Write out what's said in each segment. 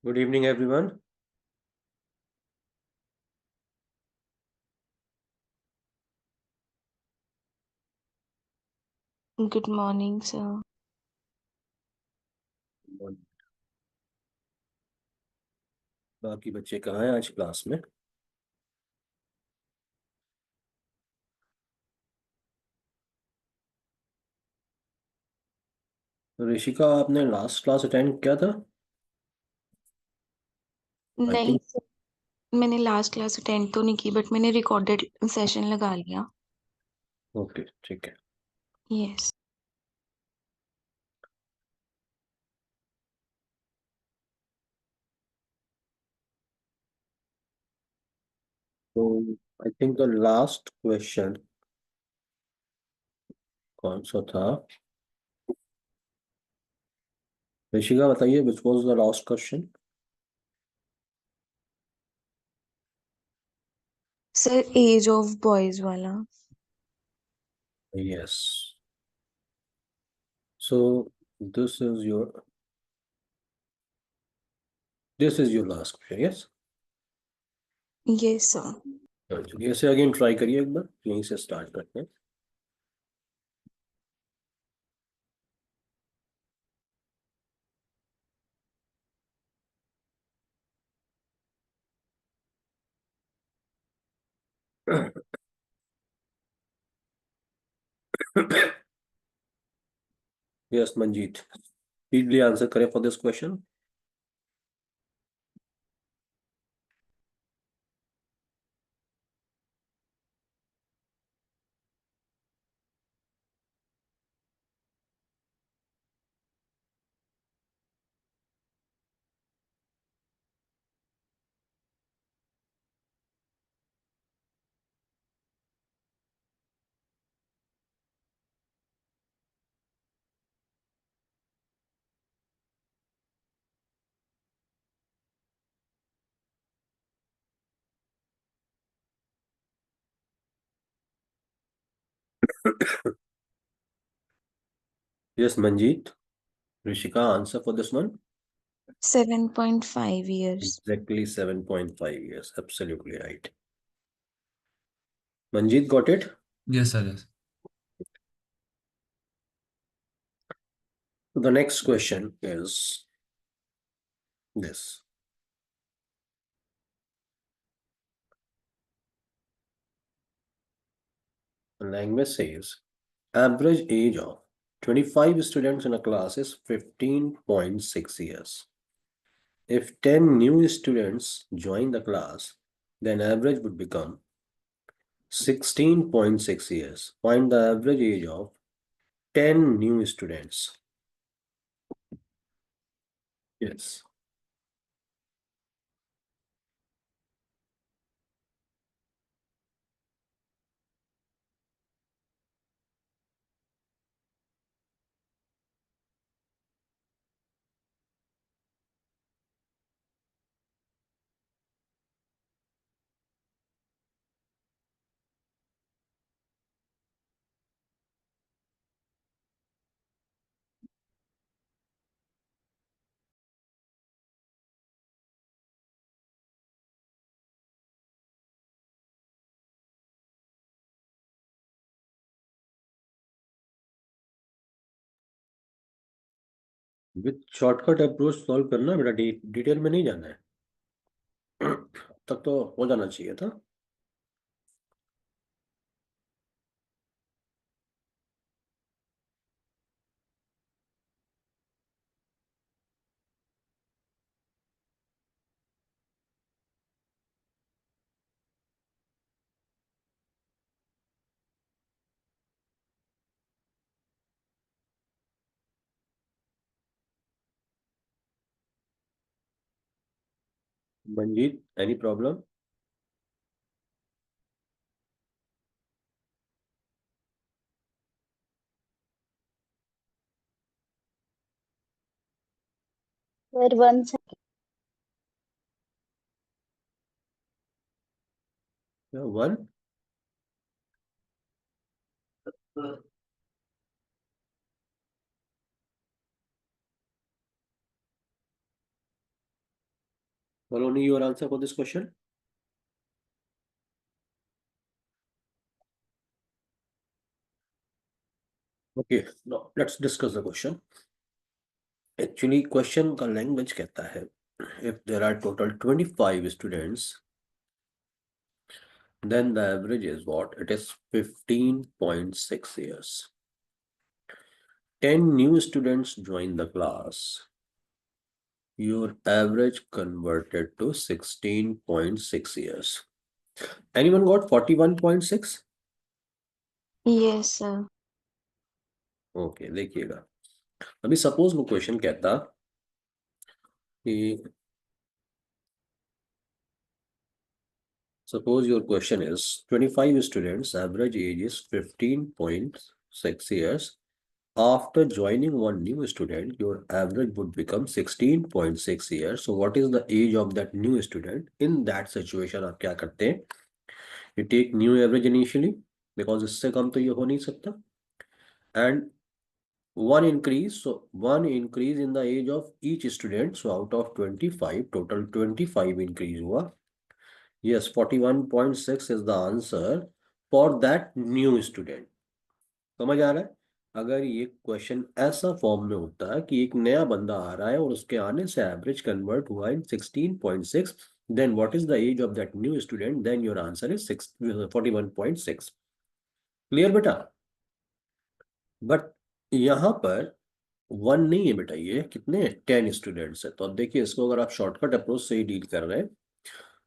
Good evening, everyone. Good morning, sir. बाकी बच्चे कहाँ हैं आज क्लास में? ऋषिका, आपने लास्ट क्लास अटेंड किया था? आई नहीं थिंक। सर, मैंने लास्ट क्लास अटेंड तो नहीं की, बट मैंने रिकॉर्डेड सेशन लगा लिया। ओके, ठीक है। यस। तो I think the last question कौन सा था? ऋषिका बताइए, which was the last question? Sir, age of boys वाला। Yes. So this is your this is your last question, yes? Yes sir. चलिए, इसे अगेन ट्राई करिए एक बार, यहीं से स्टार्ट करते हैं। यस मंजीत, स्पीडली आंसर करें for this question. Yes Manjeet, Rishika, answer for this one? 7.5 years. Exactly 7.5 years. Absolutely right. Manjeet, got it? Yes, sir. Yes. The next question is this. The language says average age of 25 students in a class is 15.6 years. If 10 new students join the class, then average would become 16.6 years. Find the average age of 10 new students. Yes. With shortcut approach solve करना बेटा, detail में नहीं जाना है। तब तो हो जाना चाहिए था। Manjeet, any problem? Sir 1 second. One? Maloni, your answer for this question? Okay, now let's discuss the question. Actually, question का language कहता है, if there are total 25 students, then the average is what? It is 15.6 years. 10 new students join the class. Your average converted to 16.6 years. Anyone got 41.6? Yes, sir. Okay देखिएगा, अभी suppose वो question कहता कि suppose your question is 25 students, average age is 15.6 years. After joining one new student, your average would become 16.6 years. So what is the age of that new student? In that situation आप क्या करते हैं? You take new average initially, because इससे कम तो ये हो नहीं सकता, and one increase, so one increase in the age of each student. So out of 25, total 25 increase हुआ. Yes, 41.6 is the answer for that new student. समझ आ रहा है? अगर ये क्वेश्चन ऐसा फॉर्म में होता है कि एक नया बंदा आ रहा है और उसके आने से एवरेज कन्वर्ट हुआ इन 16.6, then what is the age of that new student? Then your answer is 41.6. Clear बेटा? बट यहाँ पर 1 नहीं है बेटा, ये कितने 10 स्टूडेंट्स है. तो अब देखिए, इसको अगर आप शॉर्टकट अप्रोच से ही डील कर रहे हैं,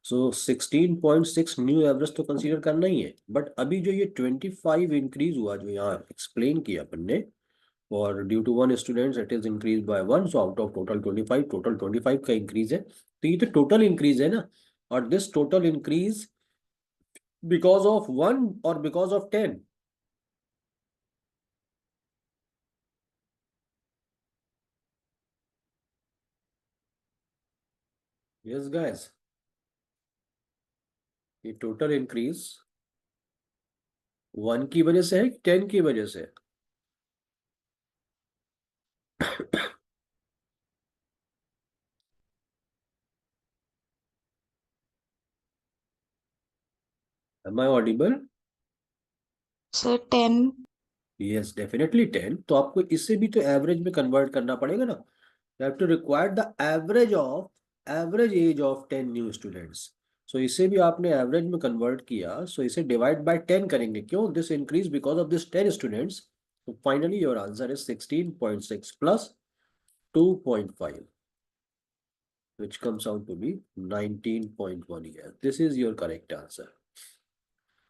सो 16.6 न्यू एवरेज तो कंसीडर करना ही है. बट अभी जो ये 25 इंक्रीज हुआ जो यहाँ एक्सप्लेन किया अपन ने, और due to 1 students it is increase by 1, so out of total 25, total 25 का इंक्रीज है. तो ये तो टोटल इंक्रीज है ना, और this total increase because of 1 और बिकॉज ऑफ 10. यस गाइस, ये टोटल इंक्रीज 1 की वजह से है, 10 की वजह से? Am I audible? Sir, 10. Yes, definitely 10. तो आपको इससे भी तो एवरेज में कन्वर्ट करना पड़ेगा ना. You have to require the average age of 10 new students. So इसे भी आपने एवरेज में कन्वर्ट किया, सो इसे डिवाइड बाय 10 करेंगे. क्यों? This increase because of this 10 students. So finally your answer is 16.6 plus 2.5, which comes out to be 19.1 years. This is your correct answer.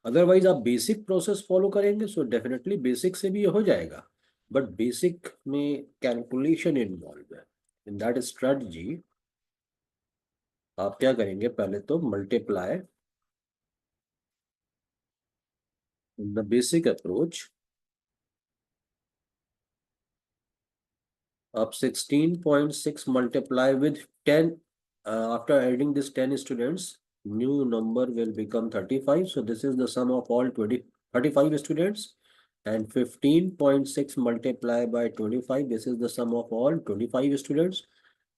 Otherwise आप basic process follow करेंगे, so definitely basic से भी ये हो जाएगा, but basic में calculation involve है. In that strategy आप क्या करेंगे, पहले तो multiply in the basic approach. आप 16.6 multiply with 10, after adding this 10 students, new number will become 35. So this is the sum of all 35 students, and 15.6 multiply by 25, this is the sum of all 25 students.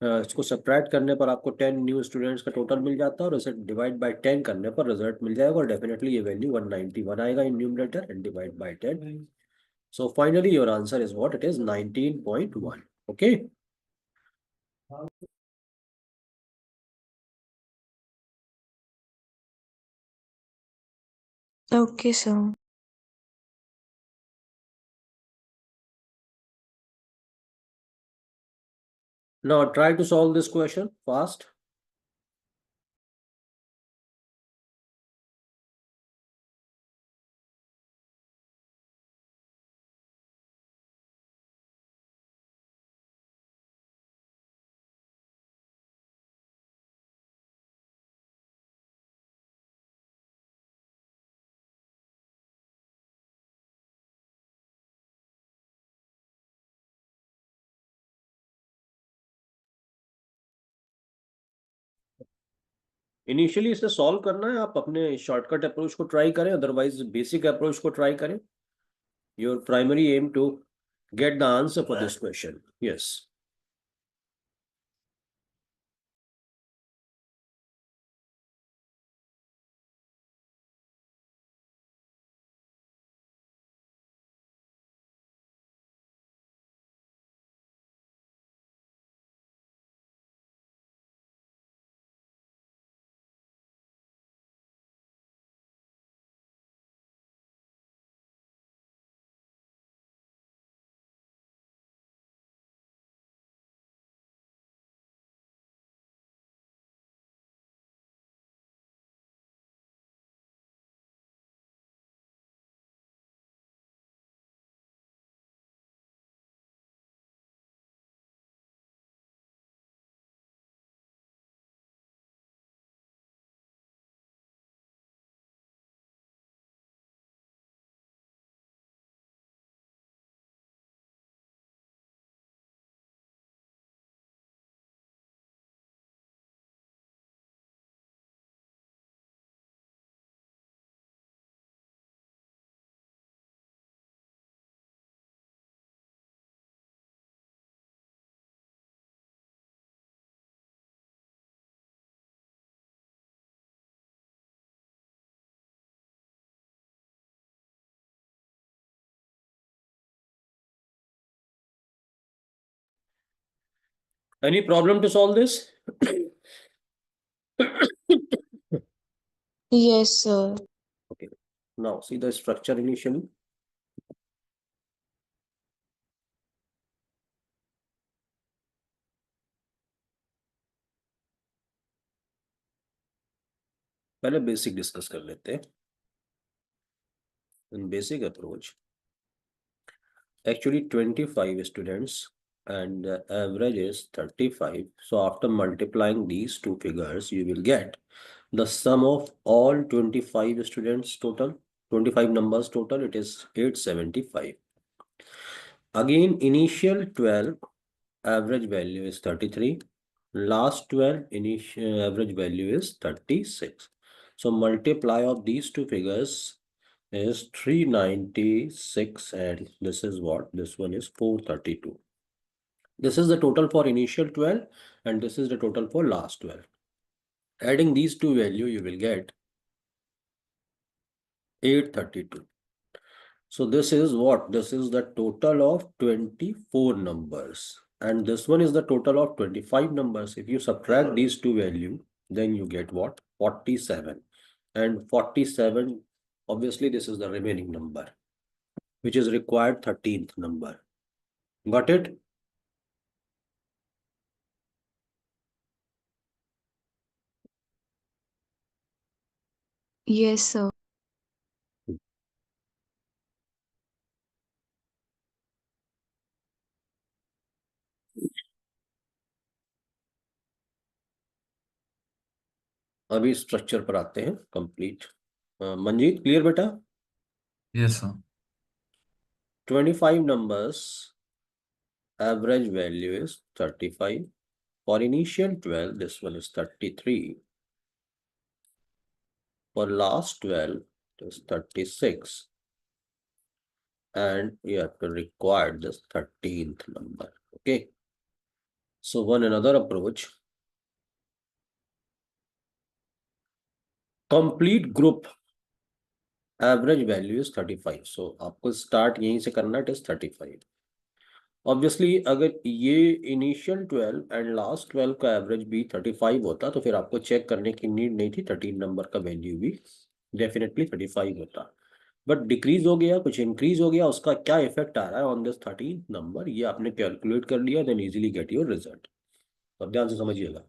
इसको subtract करने पर आपको 10 new students का total मिल जाता है, और इसे divide by 10 करने पर रिजल्ट मिल जाएगा, और डेफिनेटली ये वैल्यू 191 आएगा in numerator, and divide bye 10. So finally your answer is what? It is 19.1. Okay. Okay, sir. Now try to solve this question fast. Initially इसे सॉल्व करना है, आप अपने शॉर्टकट अप्रोच को ट्राई करें, अदरवाइज बेसिक अप्रोच को try करें. Your primary aim to get the answer for this question. Yes. Any problem to solve this? Yes, sir. Okay. Now see the structure initially. पहले basic discuss कर लेते हैं. In basic approach, actually 25 students and average is 35. So after multiplying these two figures, you will get the sum of all 25 students total, 25 numbers total, it is 875. Again, initial 12 average value is 33. Last 12 initial average value is 36. So multiply of these two figures is 396 and this is what? This one is 432. This is the total for initial 12 and this is the total for last 12. Adding these two values, you will get 832. So this is what? This is the total of 24 numbers. And this one is the total of 25 numbers. If you subtract these two values, then you get what? 47. And 47, obviously this is the remaining number, which is required 13th number. Got it? Yes, sir. अभी structure पर आते हैं complete. Manjeet clear बेटा? Yes, sir. 25 numbers, average value is 35. For initial 12, this one is 33. For last 12, it is 36. And you have to require this 13th number. Okay. So one another approach. Complete group average value is 35. So आपको start यहीं से करना, it is 35. Obviously अगर ये initial 12 and last 12 का average भी 35 होता तो फिर आपको चेक करने की नीड नहीं थी. 13 नंबर का वैल्यू भी डेफिनेटली 35 होता. बट डिक्रीज हो गया, कुछ इंक्रीज हो गया, उसका क्या इफेक्ट आ रहा है ऑन दिस 13 नंबर, ये आपने कैलकुलेट कर लिया, then easily get your result. अब ध्यान से समझिएगा.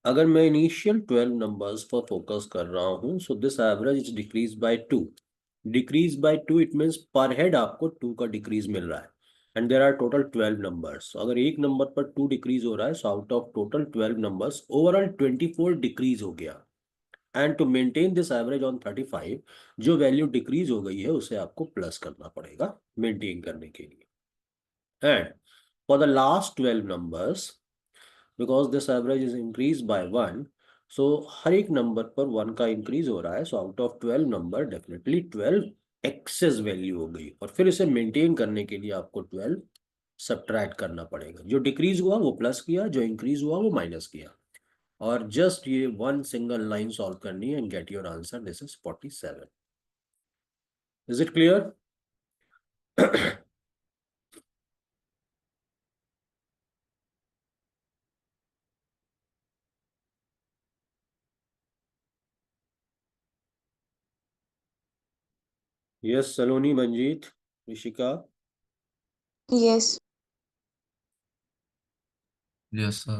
अगर मैं इनिशियल 12 नंबर्स पर फोकस कर रहा हूं, so this average is decrease by 2. Decrease by 2 it means per head आपको 2 का डिक्रीज मिल रहा है. And there are total 12 numbers. अगर एक नंबर पर 2 डिक्रीज हो रहा है, so out of total 12 numbers overall 24 decrease हो गया. And to maintain this average on 35, जो वैल्यू डिक्रीज हो गई है उसे आपको प्लस करना पड़ेगा मेंटेन करने के लिए. And for the last 12 numbers, because this average is increased by 1, so हर एक नंबर पर 1 का इंक्रीज हो रहा है. So out of 12 number definitely 12 excess value हो गई, और फिर इसे मेंटेन करने के लिए आपको 12 सब्ट्रैक्ट करना पड़ेगा. जो डिक्रीज हुआ वो प्लस किया, जो इंक्रीज हुआ वो माइनस किया, और जस्ट ये वन सिंगल लाइन सॉल्व करनी है and get your answer. This is 47. Is it clear? Yes Saloni, Manjeet, Rishika. Yes. Yes, sir.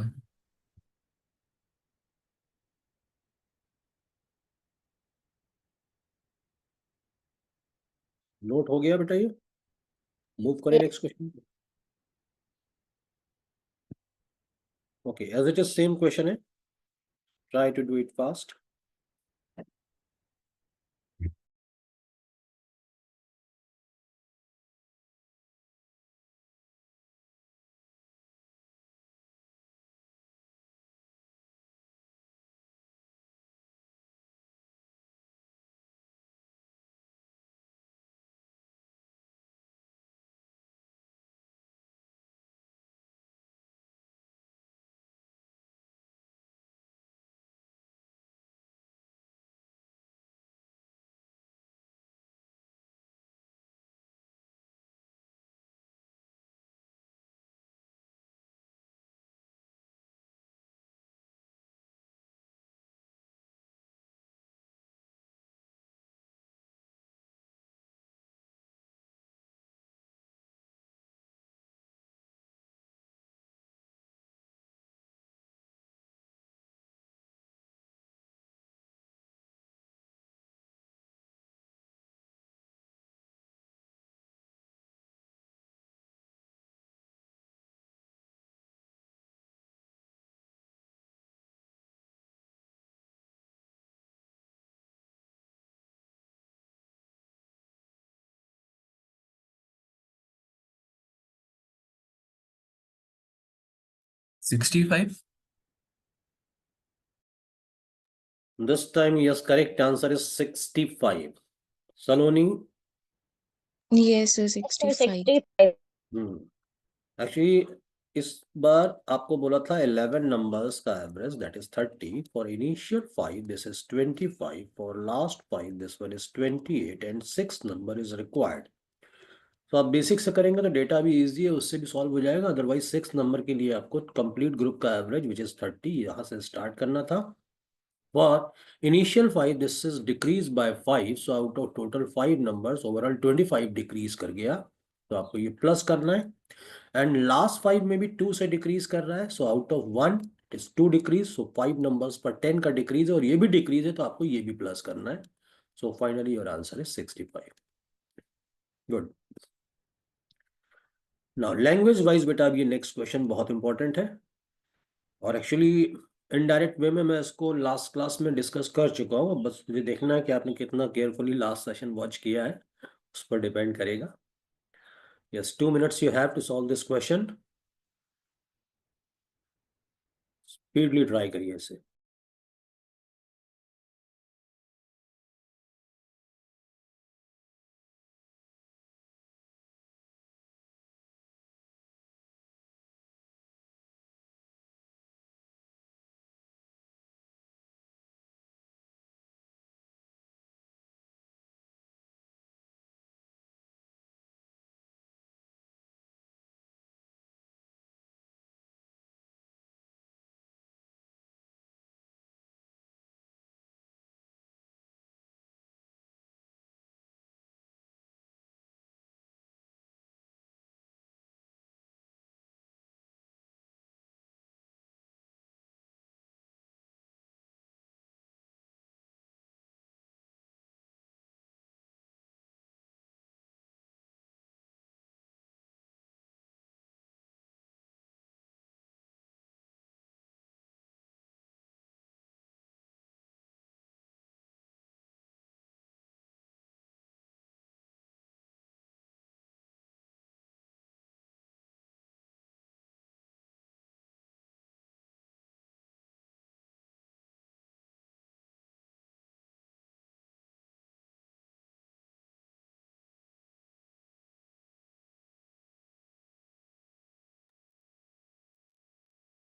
Note हो गया बेटा? ये मूव करें next question. Okay, as it is same question है. Try to do it fast. 65. This time, yes, correct answer is 65. Saloni, Yes, sir, Yes, sir, 65. 65. Actually इस बार आपको बोला था 11 नंबर्स का average that is 30 for initial 5 this is 25 for last 5 this one is 28 and 6 number is required. तो आप basic से करेंगे तो डेटा भी इजी है, उससे भी सॉल्व हो जाएगा। अदरवाइज 6 नंबर के लिए आपको कंप्लीट ग्रुप का एवरेज विच इज 30 यहाँ से स्टार्ट करना था। For initial 5 this is decrease bye 5, so out of total 5 numbers overall 25 decrease कर गया, तो आपको ये प्लस करना है। एंड लास्ट 5 में भी 2 से डिक्रीज कर रहा है, so out of 1 it is 2 decrease, so 5 numbers पर 10 का डिक्रीज है और ये भी डिक्रीज है, तो आपको ये भी प्लस करना है। So finally your answer is 65। Good. Now language wise बेटा अब ये नेक्स्ट क्वेश्चन बहुत इंपॉर्टेंट है, और एक्चुअली इनडायरेक्ट वे में मैं इसको लास्ट क्लास में डिस्कस कर चुका हूँ, बस मुझे देखना है कि आपने कितना केयरफुली लास्ट सेशन वॉच किया है, उस पर डिपेंड करेगा। Yes, 2 minutes you have to solve this question. Speedily try करिए इसे।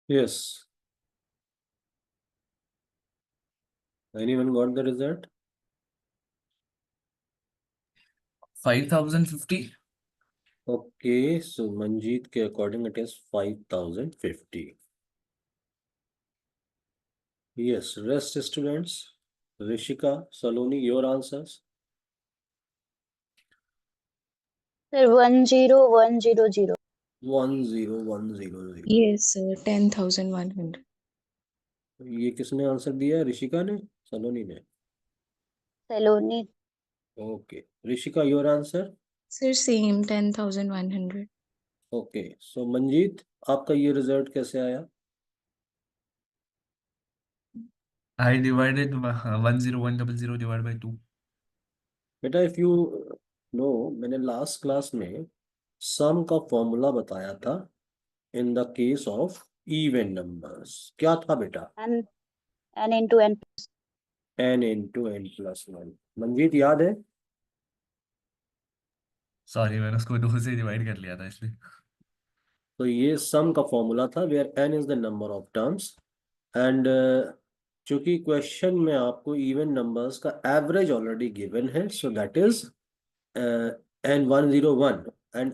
Yes. Anyone got the result? 5050. Okay, so Manjeet के according it is 5050. Yes, rest students. Rishika, Saloni, your answers? Sir, 10100. 10100। Yes, sir, 10,100. ये किसने answer दिया है? ऋषिका ने, सलोनी ने? Saloni. Okay, Rishika your answer? Sir, same 10,100. Okay, so Manjeet आपका ये रिजल्ट कैसे आया? I divided 10100 divided by 2. बेटा इफ यू नो, मैंने लास्ट क्लास में सम का फॉर्मूला बताया था in the case of even numbers. क्या था बेटा? N into N. n into N plus one. Manjeet याद है? सॉरी, मैंने उसको 2 से डिवाइड कर लिया था इसलिए। तो ये सम का फॉर्मूला था where n is the number of terms, and चूंकि क्वेश्चन में आपको इवन नंबर्स का एवरेज ऑलरेडी गिवन है, so that is n101, and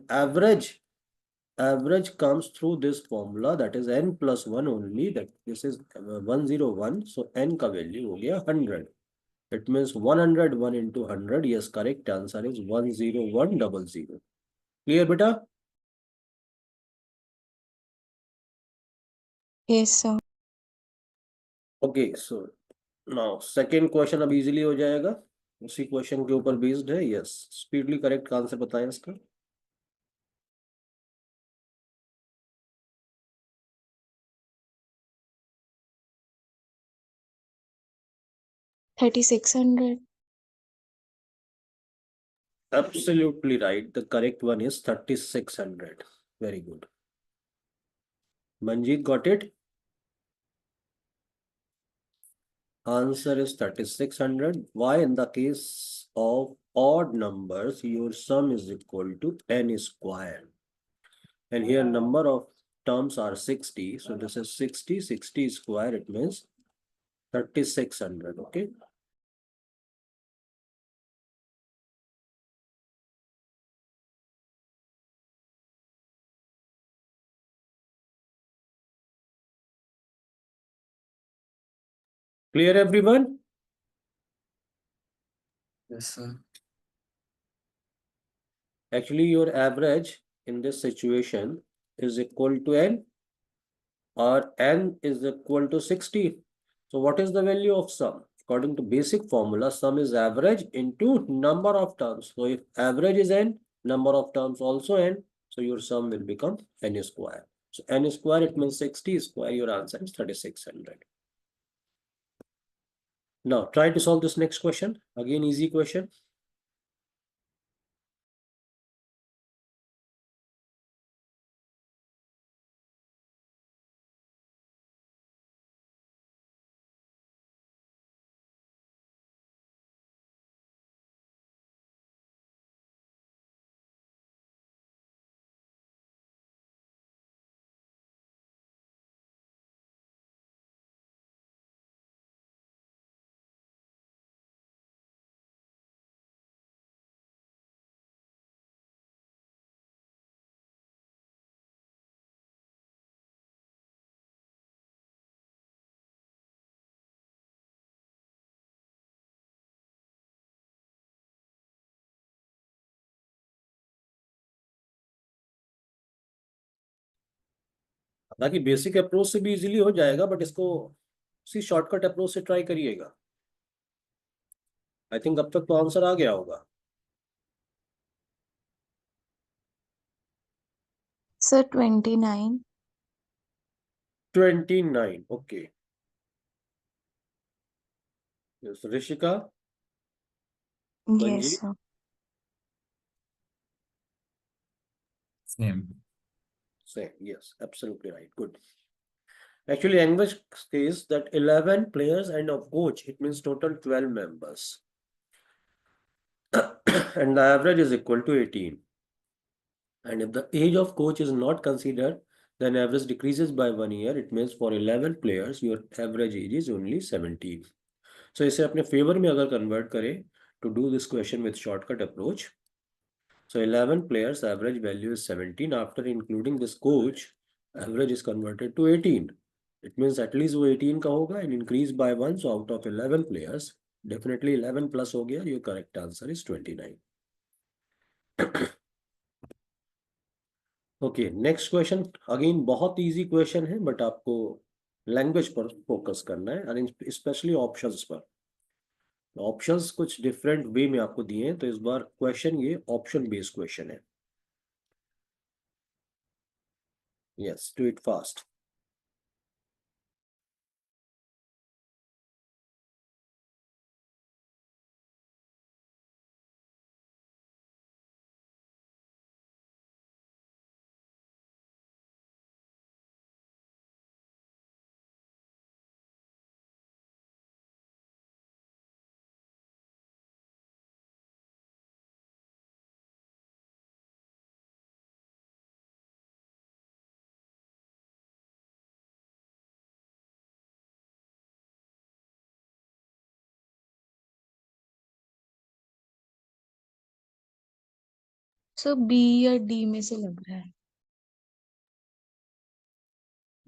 average comes through this formula, that is n plus 1 only, that this is 101, so n का value हो गया 100। It means 101 into 100, yes, correct answer is 10100। Clear बेटा? Yes, sir. Okay, so now second question अब easily हो जाएगा, उसी question के ऊपर बेस्ड है। यस, स्पीडली करेक्ट आंसर बताएं इसका। 3,600. Absolutely right, the correct one is 3600। Very good। Manjeet got it? Answer is 3600. Why? In the case of odd numbers, your sum is equal to n square. And here number of terms are 60. So this is 60, 60 square, it means 3600. Okay. Clear, everyone? Yes, sir. Actually, your average in this situation is equal to n, or n is equal to 60. So what is the value of sum? According to basic formula, sum is average into number of terms. So if average is n, number of terms also n, so your sum will become n square. So n square, it means 60 square, your answer is 3600. Now try to solve this next question. Again, easy question. हालांकि basic approach से भी easily हो जाएगा, but इसको उसी shortcut approach से try करिएगा. I think अब तक तो आंसर आ गया होगा. Sir, 29. 29. Okay. Yes, Rishika, Yes, Manjeet, sir. Same. same. Yes, absolutely right. Good. Actually, English says that 11 players and a coach, it means total 12 members. And the average is equal to 18. And if the age of coach is not considered, then average decreases by 1 year. It means for 11 players, your average age is only 17. So इसे अपने favor में अगर convert करें to do this question with shortcut approach. So 11 players, average value is 17. After including this coach, average is converted to 18. It means at least वो 18 का होगा and increase by 1. So out of 11 players, definitely 11 plus हो गया. Your correct answer is 29. Okay, next question. Again बहुत easy question है, but आपको language पर focus करना है and especially options पर. ऑप्शंस कुछ डिफरेंट वे में आपको दिए हैं, तो इस बार क्वेश्चन ये ऑप्शन बेस्ड क्वेश्चन है. Yes, do it fast. Sir B या डी में से लग रहा है.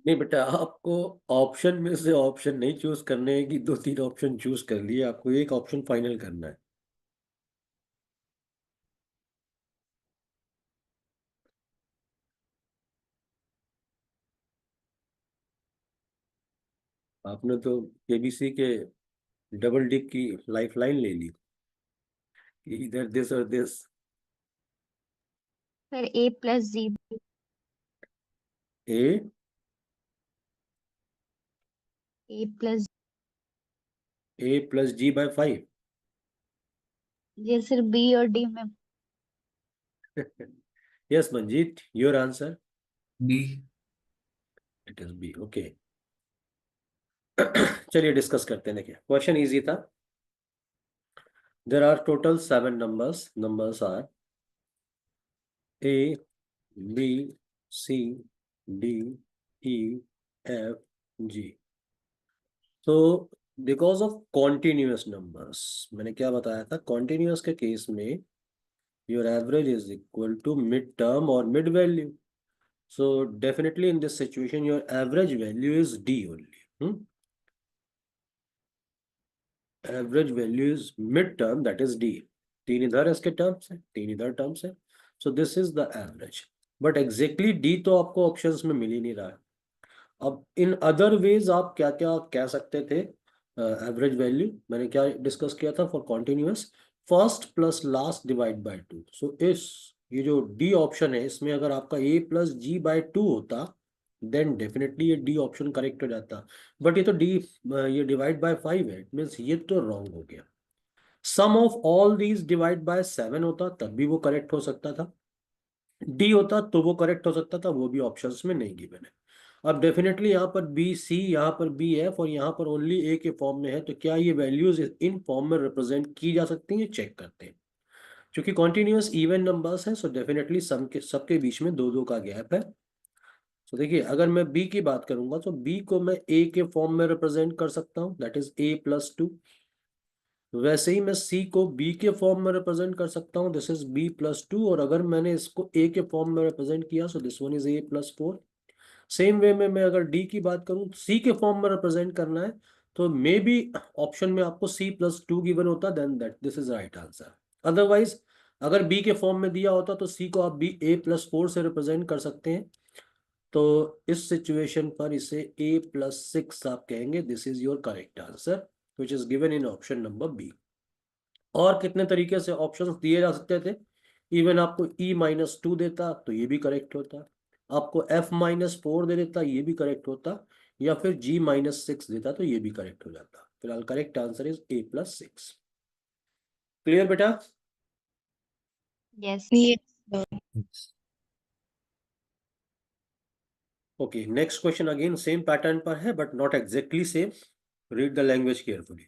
नहीं बेटा, आपको ऑप्शन में से ऑप्शन नहीं चूज करने हैं कि 2-3 ऑप्शन चूज कर लिए. आपको एक ऑप्शन फाइनल करना है. आपने तो केबीसी के डबल डिक की लाइफ लाइन ले ली कि इधर दिस और this. Sir A plus G. A A plus A plus G by 5. ये सर B और D में. Yes Manjeet, your answer. D. It is B, okay. चलिए डिस्कस करते हैं। देखिए क्वेश्चन इजी था। There are total 7 numbers are A, B, C, D, E, F, G। तो because of continuous numbers, मैंने क्या बताया था, कॉन्टिन्यूस के केस में your average is equal to mid term और mid value. So definitely in this situation, your average value is D only. Average value is mid-term, that is D. तीन इधर इसके टर्म्स है, तीन इधर टर्म्स है. So this is the average. But exactly D तो आपको ऑप्शंस में मिल ही नहीं रहा है. अब इन अदर वेज आप क्या क्या कह सकते थे एवरेज वैल्यू? मैंने क्या डिस्कस किया था for continuous, first plus last divide by 2. सो इस ये जो डी ऑप्शन है इसमें अगर आपका a प्लस जी बाय 2 होता देन डेफिनेटली ये डी ऑप्शन करेक्ट हो जाता. बट ये तो डी ये डिवाइड बाय 5 है, इट मीन्स ये तो रॉन्ग हो गया. Sum of all these divide by 7 होता तब भी वो करेक्ट हो सकता था. डी होता तो वो करेक्ट हो सकता था, वो भी ऑप्शंस में नहीं गिवन है. अब डेफिनेटली यहाँ पर बी सी, यहाँ पर बी एफ और यहाँ पर ओनली ए के फॉर्म में है, तो क्या ये वैल्यूज इन फॉर्म में रिप्रेजेंट की जा सकती हैं? चेक करते हैं. क्योंकि कॉन्टिन्यूअस इवन नंबर्स है सो डेफिनेटली सबके बीच में दो दो का गैप है. तो देखिए अगर मैं बी की बात करूंगा तो बी को मैं ए के फॉर्म में रिप्रेजेंट कर सकता हूँ, दैट इज ए प्लस 2. वैसे ही मैं सी को बी के फॉर्म में रिप्रेजेंट कर सकता हूँ, दिस इज बी प्लस 2. और अगर मैंने इसको ए के फॉर्म में रिप्रेजेंट किया so this one is a plus 4. Same way में मैं अगर डी की बात करूं, सी के फॉर्म में रिप्रेजेंट करना है तो मे बी ऑप्शन में आपको सी प्लस 2 गिवन होता, then that this is right answer. Otherwise अगर बी के फॉर्म में दिया होता तो सी को आप बी ए प्लस 4 से रिप्रेजेंट कर सकते हैं. तो इस सिचुएशन पर इसे ए प्लस 6 आप कहेंगे. This is your correct answer which is given in option number B. और कितने तरीके से ऑप्शंस दिए जा सकते थे? इवन आपको e माइनस 2 देता तो ये भी करेक्ट होता, आपको f माइनस 4 दे देता ये भी करेक्ट होता, या फिर g माइनस 6 देता तो ये भी करेक्ट हो जाता. फिलहाल correct answer is a plus 6. Clear बेटा? Yes. Okay, next question again same pattern पर है but not exactly same. Read the language carefully.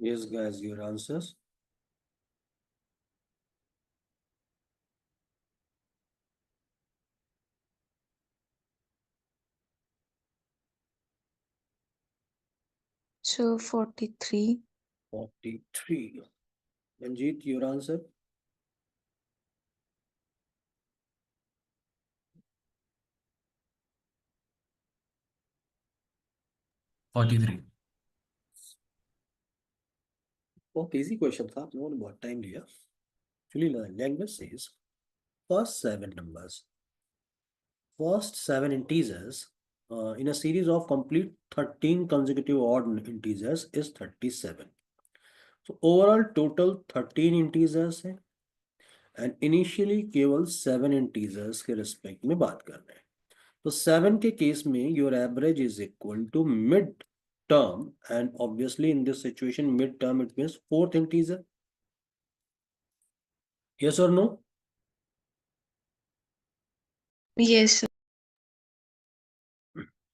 Yes guys, your answers. So 43. 43. Manjeet, your answer? 43. बहुत इजी क्वेश्चन था, आप लोगों ने बहुत time लिया. Actually, the language says first 7 numbers, first 7 integers in a series of complete 13 consecutive odd integers is 37. So overall total 13 integers है. And initially केवल 7 integers के रिस्पेक्ट में बात कर रहे हैं। तो 7 के केस में your average is equal to mid term, and obviously in this situation mid term it means fourth integer. Yes और no? Yes, sir.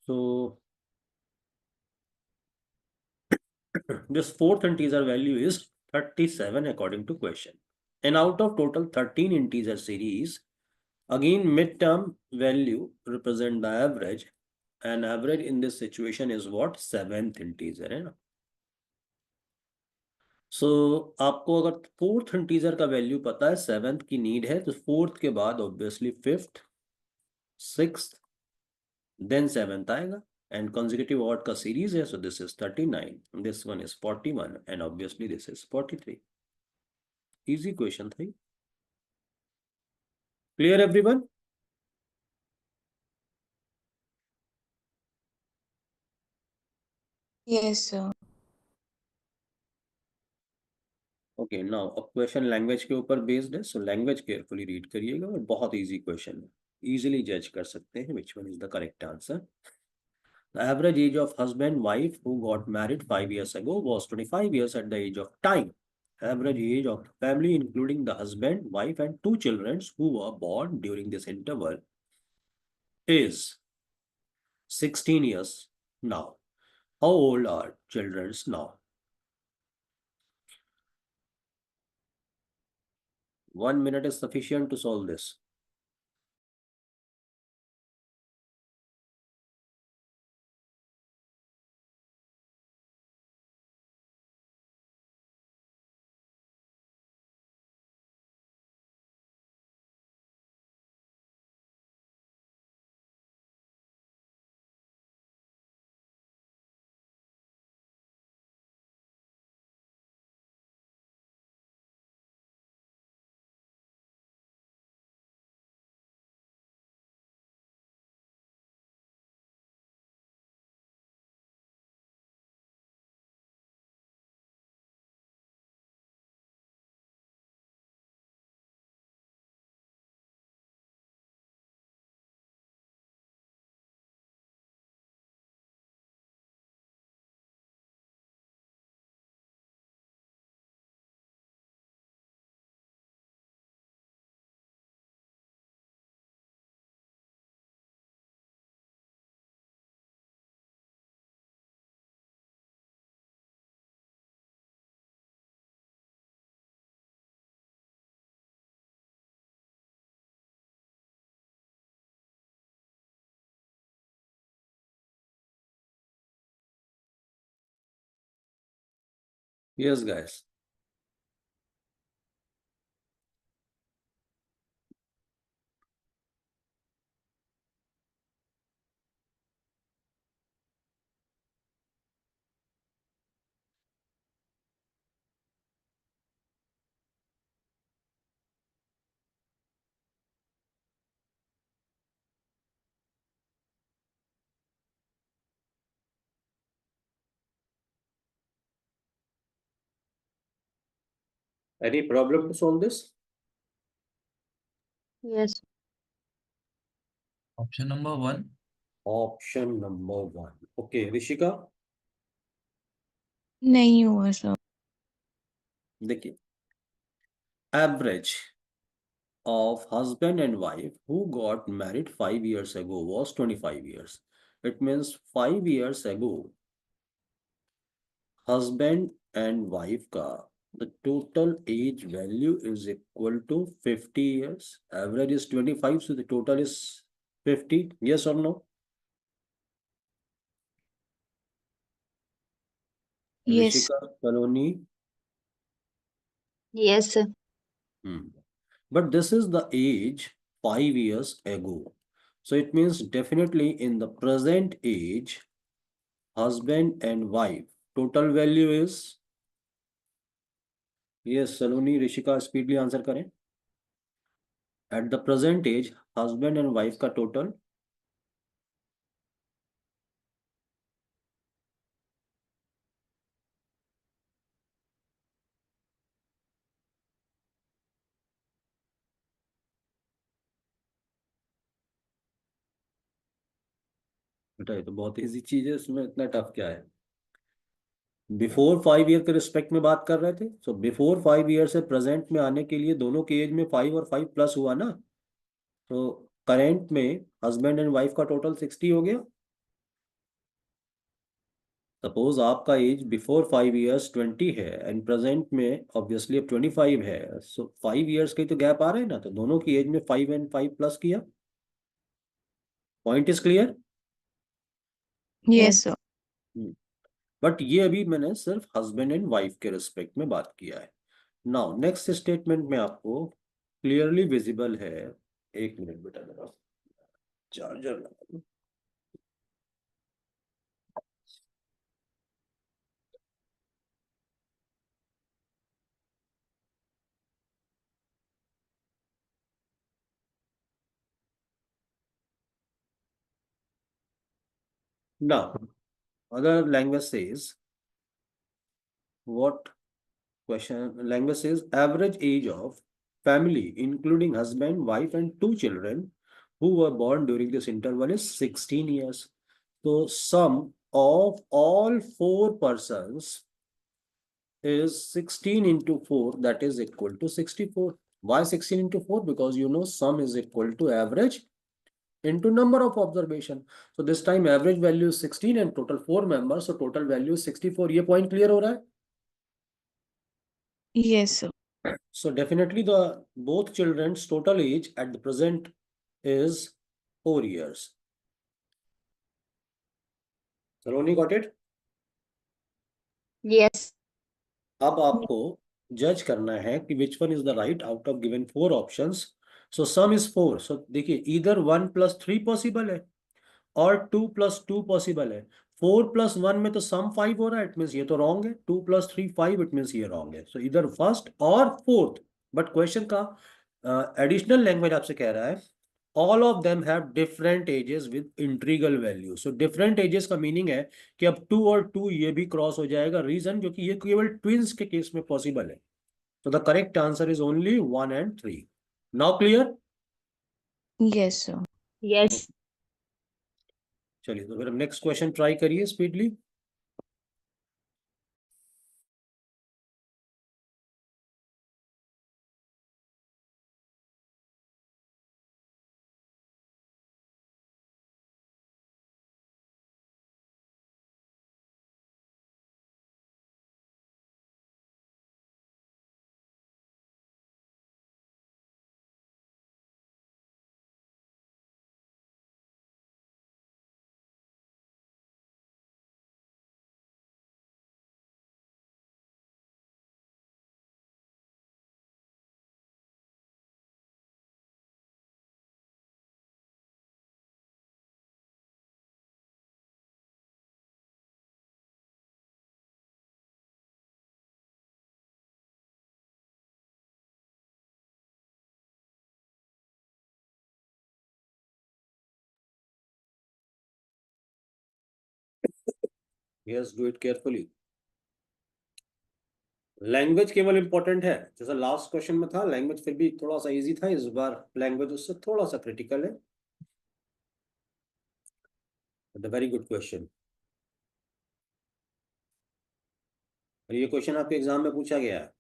So this fourth integer value is 37 according to question. And out of total 13 integer series, again midterm value represent the average, and average in this situation is what? Seventh integer है ना. So आपको अगर fourth integer का value पता है, seventh की need है, तो फोर्थ के बाद obviously fifth, sixth, then seventh आएगा. And consecutive odd का series है, so this is 39, this one is 41, and obviously this is 43. Easy question था. Clear everyone? Yes, sir. Okay, now अब क्वेश्चन लैंग्वेज के ऊपर बेस्ड है, सो लैंग्वेज केयरफुली रीड करिएगा, और बहुत इजी क्वेश्चन है, इजीली जज कर सकते हैं which one is the correct answer. The average age of husband wife who got married 5 years ago was 25 years at the age of time. Average age of the family including the husband, wife and 2 children who were born during this interval is 16 years now. How old are children now? 1 minute is sufficient to solve this. Yes, guys. Any problem to solve this? Yes. Option number 1. Option number 1. Okay, Rishika, नहीं हुआ sir. देखिए, average of husband and wife who got married 5 years ago was 25 years. It means 5 years ago, husband and wife ka the total age value is equal to 50 years. Average is 25, so the total is 50. Yes or no? Yes. Rishika, Saloni. Yes. But this is the age 5 years ago. So it means definitely in the present age, husband and wife, total value is, yes, Saloni, Rishika, speedily answer करें. At the present age, husband and wife का total, बेटा ये तो बहुत easy चीज है, इसमें इतना टफ क्या है। बिफोर 5 ईयर के रिस्पेक्ट में बात कर रहे थे, सो बिफोर 5 ईयर से प्रेजेंट में आने के लिए दोनों की एज में 5 और 5 प्लस हुआ ना। तो करेंट में हस्बैंड एंड वाइफ का टोटल 60 हो गया। सपोज आपका एज बिफोर 5 ईयर्स 20 है एंड प्रेजेंट में ऑब्वियसली अब 25 है, सो 5 ईयर्स के तो गैप आ रहे हैं ना, तो दोनों की एज में 5 एंड 5 प्लस किया। Point is clear. Yes sir. But ये अभी मैंने सिर्फ हस्बैंड एंड वाइफ के रिस्पेक्ट में बात किया है। नाउ नेक्स्ट स्टेटमेंट में आपको क्लियरली विजिबल है। एक मिनट बेटा, मेरा चार्जर लगा दूं। Now, other language says what question? Language says average age of family, including husband, wife, and 2 children who were born during this interval is 16 years. So, sum of all 4 persons is 16 into 4, that is equal to 64. Why 16 into 4? Because you know sum is equal to average into number of observation. So this time average value is 16 and total 4 members, so total value is 64. ये point clear हो रहा है? Yes sir. So definitely the both children's total age at the present is 4 years. Saloni got it? Yes. अब आपको जज करना है कि which one is the right out of given 4 options. So some is 4, सो देखिए इधर 1 + 3 पॉसिबल है और 2 + 2 पॉसिबल है। 4 + 1 में तो सम 5 हो रहा है, इट मीन ये तो रॉन्ग है। 2 + 3 5, इट मीन ये रॉन्ग है। सो इधर फर्स्ट और फोर्थ। बट क्वेश्चन का एडिशनल लैंग्वेज आपसे कह रहा है all of them have different ages with integral value. So different ages का मीनिंग है कि अब 2 और 2 ये भी क्रॉस हो जाएगा। रीजन क्योंकि ये केवल ट्विंस के केस में पॉसिबल है। तो the correct answer is only 1 and 3। Now clear? Yes sir. Yes. चलिए तो फिर हम नेक्स्ट क्वेश्चन ट्राई करिए speedily. Yes, do it carefully. Language केवल इंपॉर्टेंट है, जैसा लास्ट क्वेश्चन में था लैंग्वेज फिर भी थोड़ा सा इजी था, इस बार लैंग्वेज उससे थोड़ा सा क्रिटिकल है। Very good question. और ये क्वेश्चन आपके एग्जाम में पूछा गया है।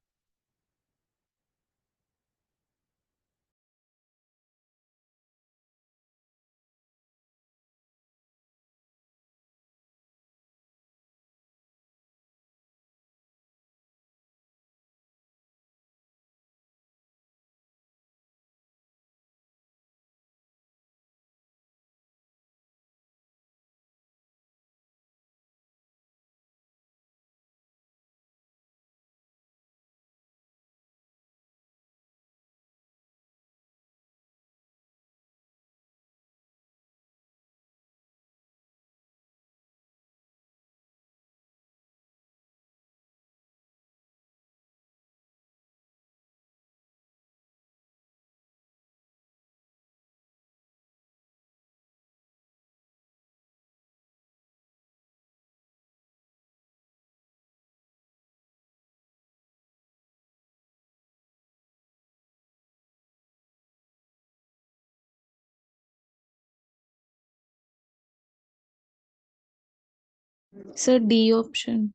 Sir, D option.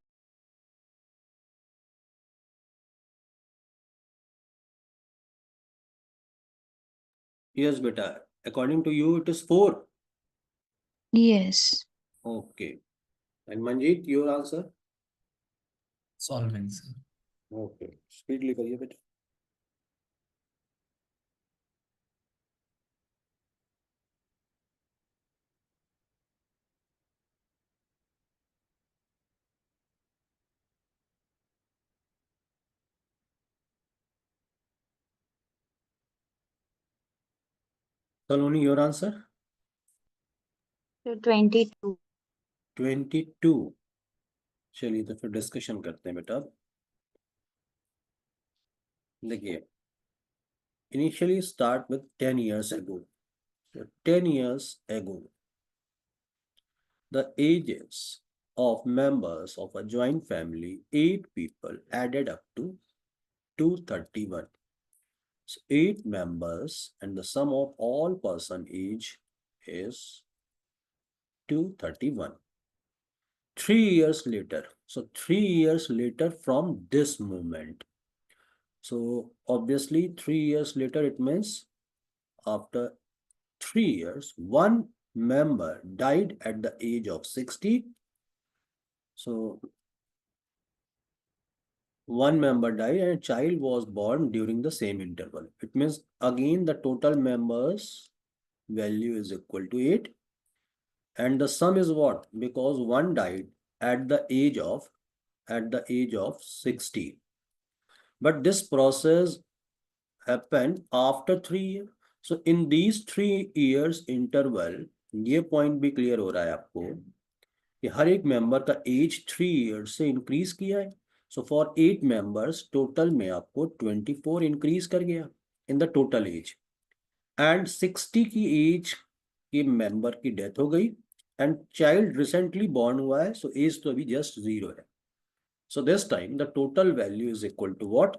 Yes, beta. According to you, it is 4. Yes. Okay. And Manjeet, your answer? Solving, sir. Okay. Speedily करिए बेटा. Saloni, your answer? So 22. 22. चलिए तो फिर डिस्कशन करते हैं बेटा. देखिए, initially start with 10 years ago. So 10 years ago, the ages of members of a joint family, 8 people, added up to 231. So 8 members and the sum of all person age is 231. 3 years later, so 3 years later from this moment, so obviously 3 years later, it means after 3 years, one member died at the age of 60. So one member died and a child was born during the same interval. It means again the total members value is equal to 8, and the sum is what? Because one died at the age of 60. But this process happened after 3 years. So in these 3 years interval, ये point भी clear हो रहा है आपको कि हर एक member का as 3 years से इंक्रीज किया है. सो फॉर 8 members टोटल में आपको 24 इंक्रीज कर गया in the total age. And 60 की एज के मेंबर की डेथ हो गई एंड चाइल्ड रिसेंटली बॉर्न हुआ है, सो एज तो अभी जस्ट 0 है. So this time the total value is equal to what?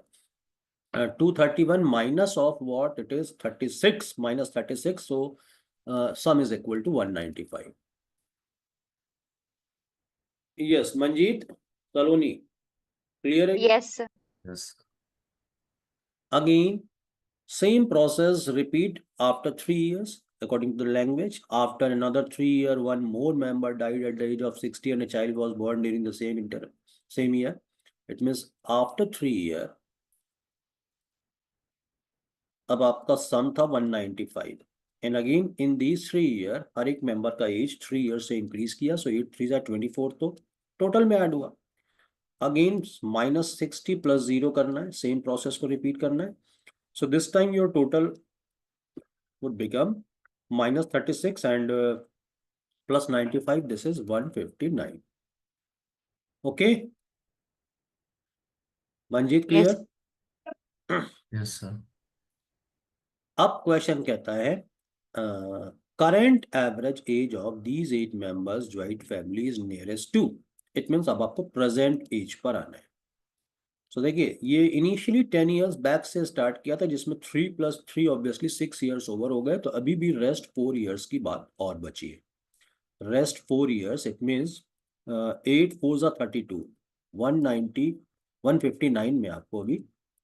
231 minus of what? It is 36 minus 36. So sum is equal to 195. Yes, Manjeet, Saloni, clear है? Yes, sir. Yes. Again, same process repeat after 3 years according to the language. After another 3 year, one more member died at the age of 60 and a child was born during the same year. It means after 3 year, अब आपका सम था 195. And again in these 3 year हर एक member का as 3 year से increase किया. सो 8 3 24 तो total में add हुआ. अगेन -60 + 0 करना है, सेम प्रोसेस को रिपीट करना है. So this time your total would become -36 and +95. This is 159. Okay, Manjeet, Yes. clear? Yes, sir. अब क्वेश्चन कहता है current average age of these 8 members joint family is nearest to. It means अब आपको present age पर आना है. So देखिए, ये इनिशियली 10 years बैक से स्टार्ट किया था जिसमें 3 + 3 ऑब्वियसली 6 years ओवर हो गए. तो अभी भी रेस्ट 4 years की बात और बची है. रेस्ट 4 years, इट मीन्स 8 4 = 32, 190 159 में आपको अभी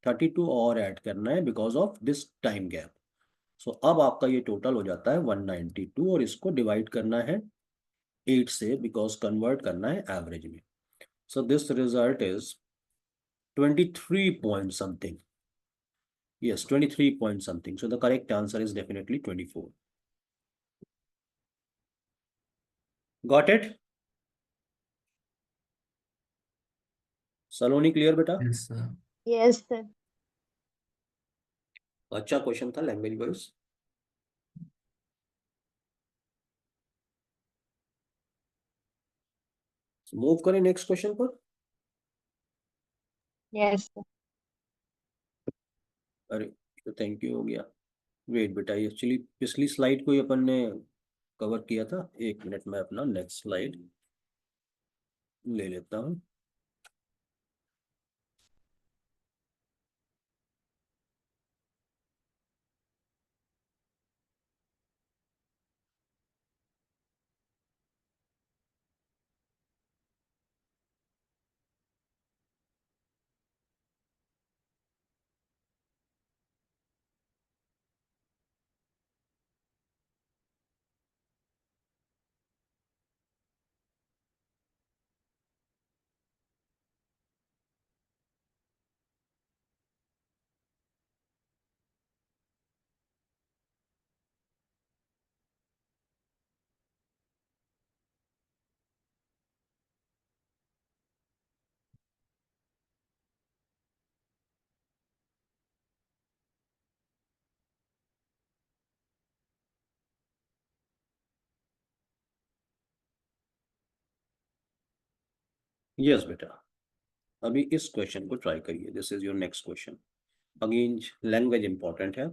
32 और ऐड करना है because of this time gap. So अब आपका ये टोटल हो जाता है 192 और इसको डिवाइड करना है 8 से बिकॉज कन्वर्ट करना है एवरेज में. So this result is 23 point something. Yes, 23 point something. So the correct answer is definitely 24. Got it? Saloni, clear beta? Yes, sir. Yes, sir. अच्छा क्वेश्चन था लैंग्वेज वाइज. मूव करें next question पर. Yes, sir. अरे तो thank you हो गया. Wait बेटा, actually पिछली स्लाइड को ही अपन ने कवर किया था. 1 मिनट में अपना नेक्स्ट स्लाइड ले लेता हूँ. यस बेटा, अभी इस क्वेश्चन को ट्राई करिए। This is your next question. Again language important है।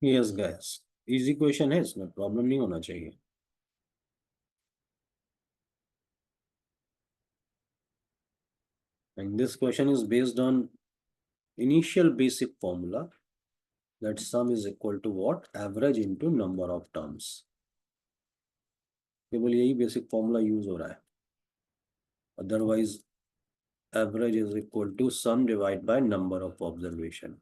यस गाइस, इजी क्वेश्चन है, इसमें प्रॉब्लम नहीं होना चाहिए। And this question is based on initial basic formula that sum is equal to what? Average into number of terms. केवल यही basic formula use हो रहा है, otherwise average is equal to sum divided by number of observation.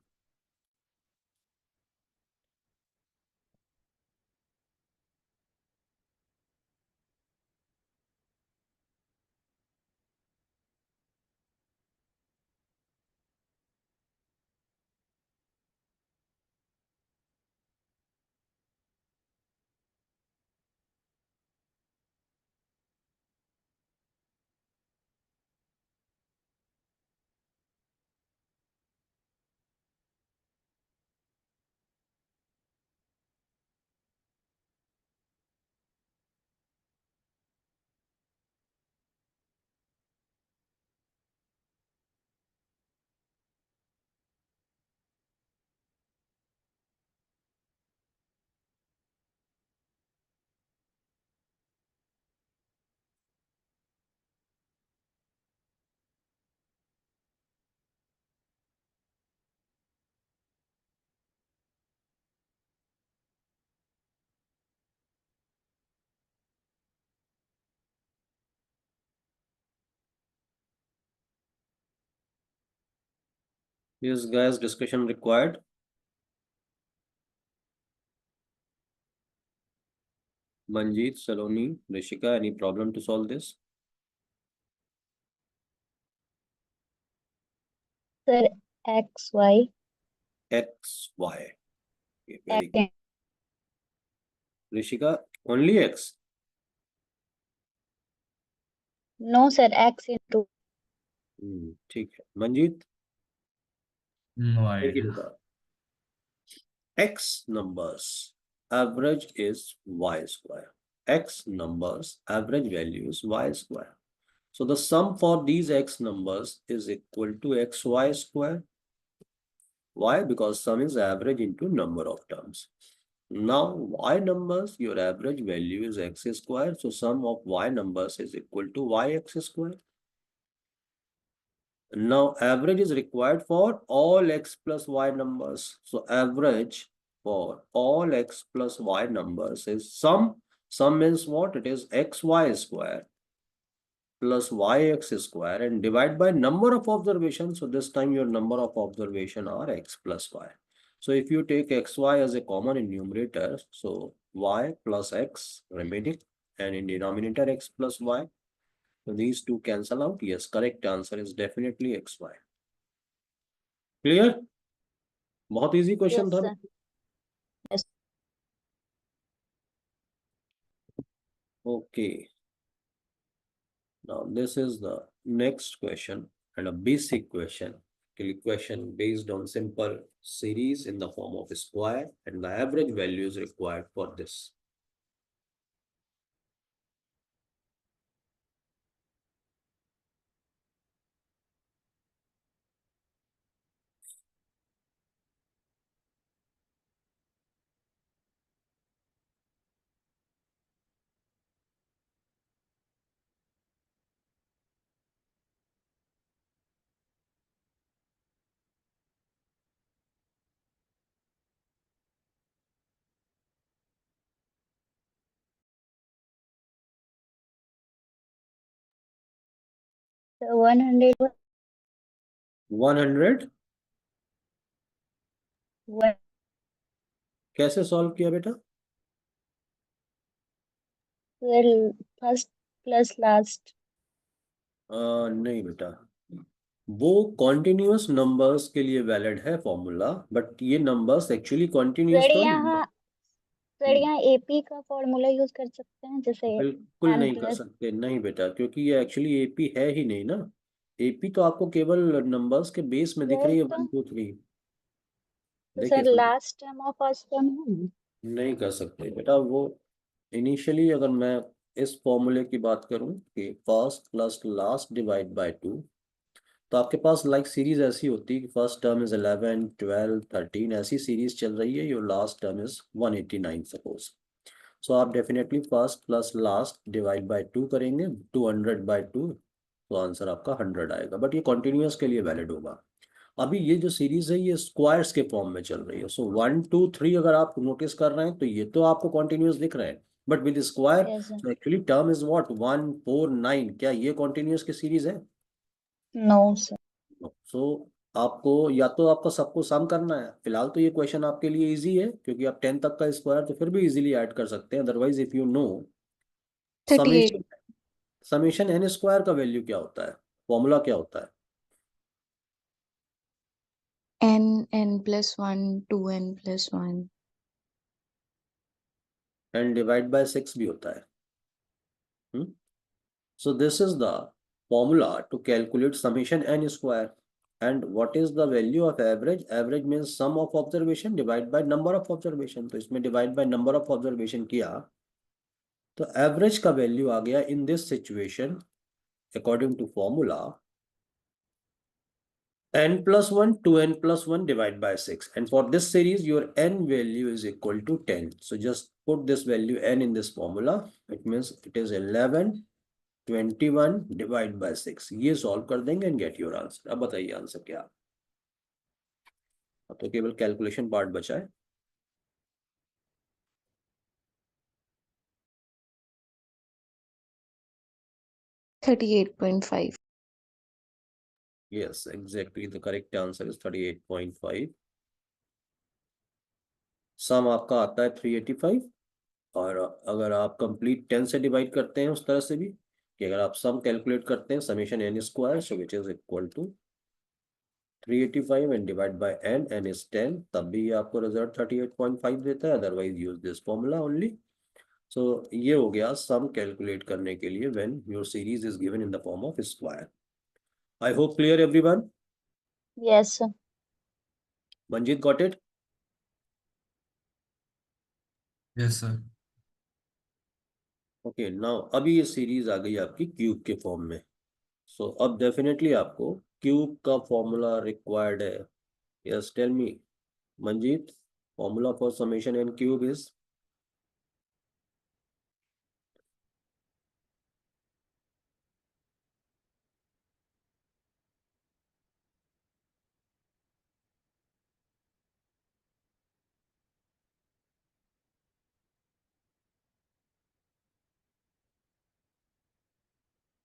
Yes, guys, discussion required. Manjeet, Saloni, Rishika, any problem to solve this? Sir, XY. X, Y. Okay, very good. X. Rishika, only X. No, sir, X into. ठीक है। Manjeet, No देखिए idea. बेटा, X numbers average is Y square. X numbers average value is Y square. So the sum for these X numbers is equal to XY square. Why? Because sum is average into number of terms. Now Y numbers, your average value is X square. So sum of Y numbers is equal to YX square. Now average is required for all X plus Y numbers. So average for all X plus Y numbers is sum. Sum means what? It is XY square plus YX square and divide by number of observations. So this time your number of observation are X plus Y. So if you take XY as a common in numerator, so Y plus X remaining, and in denominator X plus Y. So these two cancel out. Yes, correct answer is definitely XY. Clear? बहुत easy question Yes, था। sir. Yes. Okay, now this is the next question and a basic question. Question based on simple series in the form of a square, and the average value is required for this. 100 100 कैसे solve किया बेटा? First plus last. नहीं बेटा, वो continuous numbers के लिए valid है formula, but ये नंबर्स एक्चुअली कॉन्टिन्यूअस सर तो यहाँ सर यहाँ एपी का फॉर्मूला यूज कर सकते हैं, जैसे बिल्कुल एन नहीं कर प्लस। सकते, नहीं बेटा, क्योंकि ये एक्चुअली एपी है ही नहीं ना। एपी तो आपको केवल नंबर्स के बेस में दिख सर रही है, तो 1 2 3। देखिए सर लास्ट टर्म और फर्स्ट टर्म है। नहीं कर सकते बेटा वो। इनिशियली अगर मैं इस फॉर्मूले की बात करूं कि first plus last divide by 2, तो आपके पास लाइक सीरीज ऐसी होती है कि फर्स्ट टर्म इज 11 12 13, ऐसी सीरीज चल रही है, your last term is 189 suppose. So आप definitely first plus last divide by 2 करेंगे, 200/2, तो आंसर आपका 100 आएगा, बट ये कॉन्टिन्यूस के लिए वैलिड होगा। अभी ये जो सीरीज है ये स्क्वायर्स के फॉर्म में चल रही है, सो 1 2 3 अगर आप नोटिस कर रहे हैं तो ये तो आपको कॉन्टिन्यूस दिख रहे हैं, but with square, yes sir. so actually term is what 1 4 9, क्या ये कॉन्टिन्यूस की सीरीज है? No sir. सो आपको या तो आपको सबको सम करना है, फिलहाल तो ये क्वेश्चन आपके लिए इजी है क्योंकि आप 10 तक का स्क्वायर तो फिर भी इजीली ऐड कर सकते हैं, otherwise if you know 38 summation summation N square का वैल्यू क्या होता है, फॉर्मूला क्या होता है? n+1 2n+1 and divide bye 6 भी होता है। So this is the formula to calculate summation n square. And what is the value of average? Average means sum of observation divided by number of observation. तो इसमें divide by number of observation किया तो average का value आ गया in this situation according to formula n+1 2n+1 divided by 6. And for this series your n value is equal to 10. So just put this value n in this formula. It means it is 11 21 divide by 6, ये solve कर देंगे and get your answer. अब बताइए answer क्या? अब तो केवल calculation part बचा है।38.5 yes exactly the correct answer is 38.5। Sum आपका आता है 385, और अगर आप कंप्लीट 10 से डिवाइड करते हैं उस तरह से भी कि अगर आप सम कैलकुलेट करते हैं summation N square so which is equal to 385 and divide by n, n is 10, तब भी ये आपको रिजल्ट 38.5 देता है, otherwise use this formula only. So ये हो गया सम कैलकुलेट करने के लिए when your series is given in the form of square. I hope clear everyone. Yes sir. Manjeet got it? Yes, sir. Okay now अभी ये सीरीज आ गई आपकी क्यूब के फॉर्म में। सो अब डेफिनेटली आपको क्यूब का फॉर्मूला रिक्वायर्ड है। Yes tell me Manjeet, formula for summation n cube is?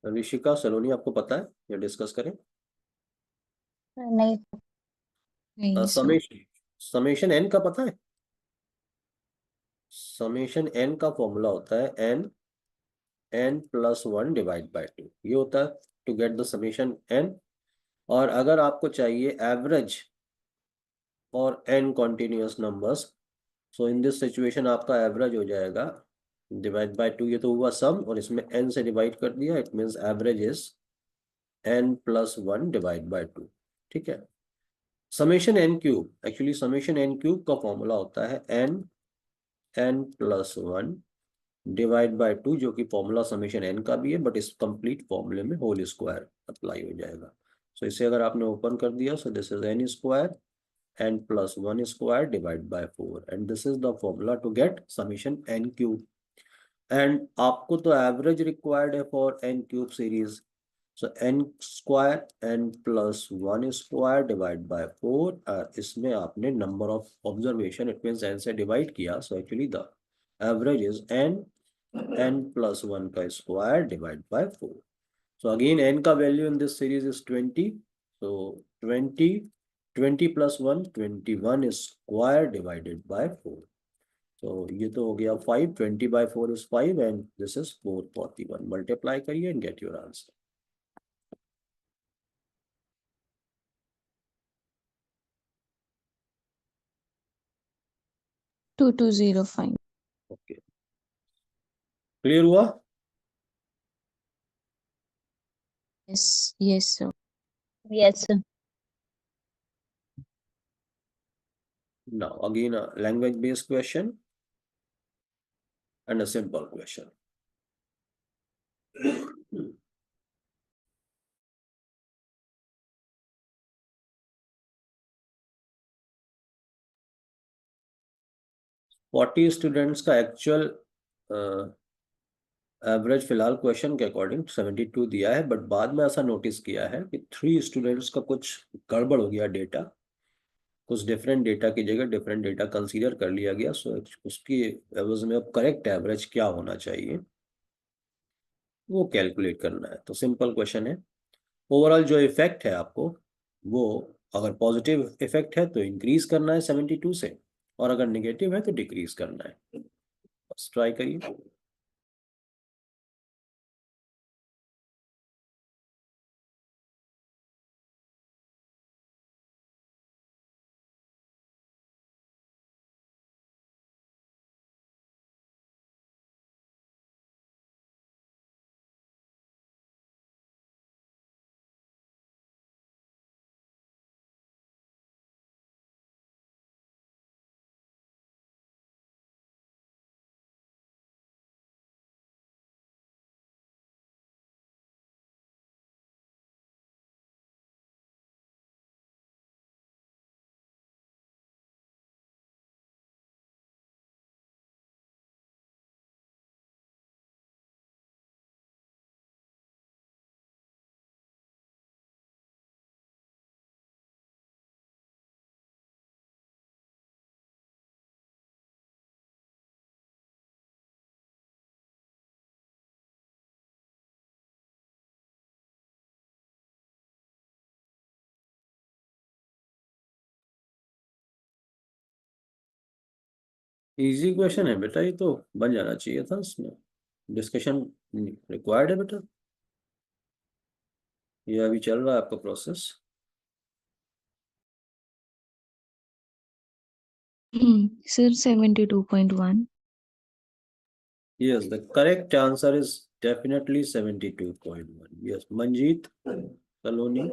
Rishika Saloni आपको पता है या डिस्कस करें? नहीं नहीं सर। समेशन समेशन एन का पता है? समेशन एन का फॉर्मूला होता है n+1 डिवाइड बाय 2, ये होता है to get the summation n। और अगर आपको चाहिए एवरेज और n continuous numbers, so in this situation आपका एवरेज हो जाएगा डिवाइड बाय 2, ये तो हुआ सम और इसमें n से डिवाइड कर दिया, it means average is n+1 divide by 2। ठीक है, summation n cube, actually summation n cube का फॉर्मूला होता है n+1 डिवाइड बाय 2, जो कि फॉर्मूला समेशन n का भी है, बट इस कंप्लीट फॉर्मूले में होल स्क्वायर अप्लाई हो जाएगा। सो इसे अगर आपने ओपन कर दिया, so this is n square n+1 square divide by 4, and this is the formula to get summation n cube. And आपको तो एवरेज रिक्वायर्ड है for n cube series, so n square n+1 square divide by 4, इसमें आपने number of observation it means n से divide किया, so actually the average is n+1 का square divide by 4। So again n का value in this series is 20. So 20 plus 1, 21 is square divided by 4. So ये तो हो गया 5, 20 by 4 is 5 and this is 441. Multiply करिए and get your answer. Two two 2205. Okay. Clear हुआ? Yes, sir. Yes, sir. Now again a language based question and a simple question. Forty students का actual average फिलहाल question के according 72 दिया है, but बाद में ऐसा नोटिस किया है कि 3 स्टूडेंट्स का कुछ गड़बड़ हो गया, डेटा कुछ डिफरेंट डेटा की जगह डिफरेंट डेटा कंसीडर कर लिया गया। सो उसकी एवज में अब करेक्ट एवरेज क्या होना चाहिए वो कैलकुलेट करना है। तो सिंपल क्वेश्चन है, ओवरऑल जो इफेक्ट है आपको वो अगर पॉजिटिव इफेक्ट है तो इंक्रीज करना है 72 से, और अगर नेगेटिव है तो डिक्रीज करना है। बस ट्राई करिए। इजी क्वेश्चन है बेटा, ये तो बन जाना चाहिए था, इसमें डिस्कशन रिक्वायर्ड है बेटा। ये अभी चल रहा है आपका process. Sir, 72.1. Yes, the correct answer is definitely 72.1. Yes, Manjeet Saloni.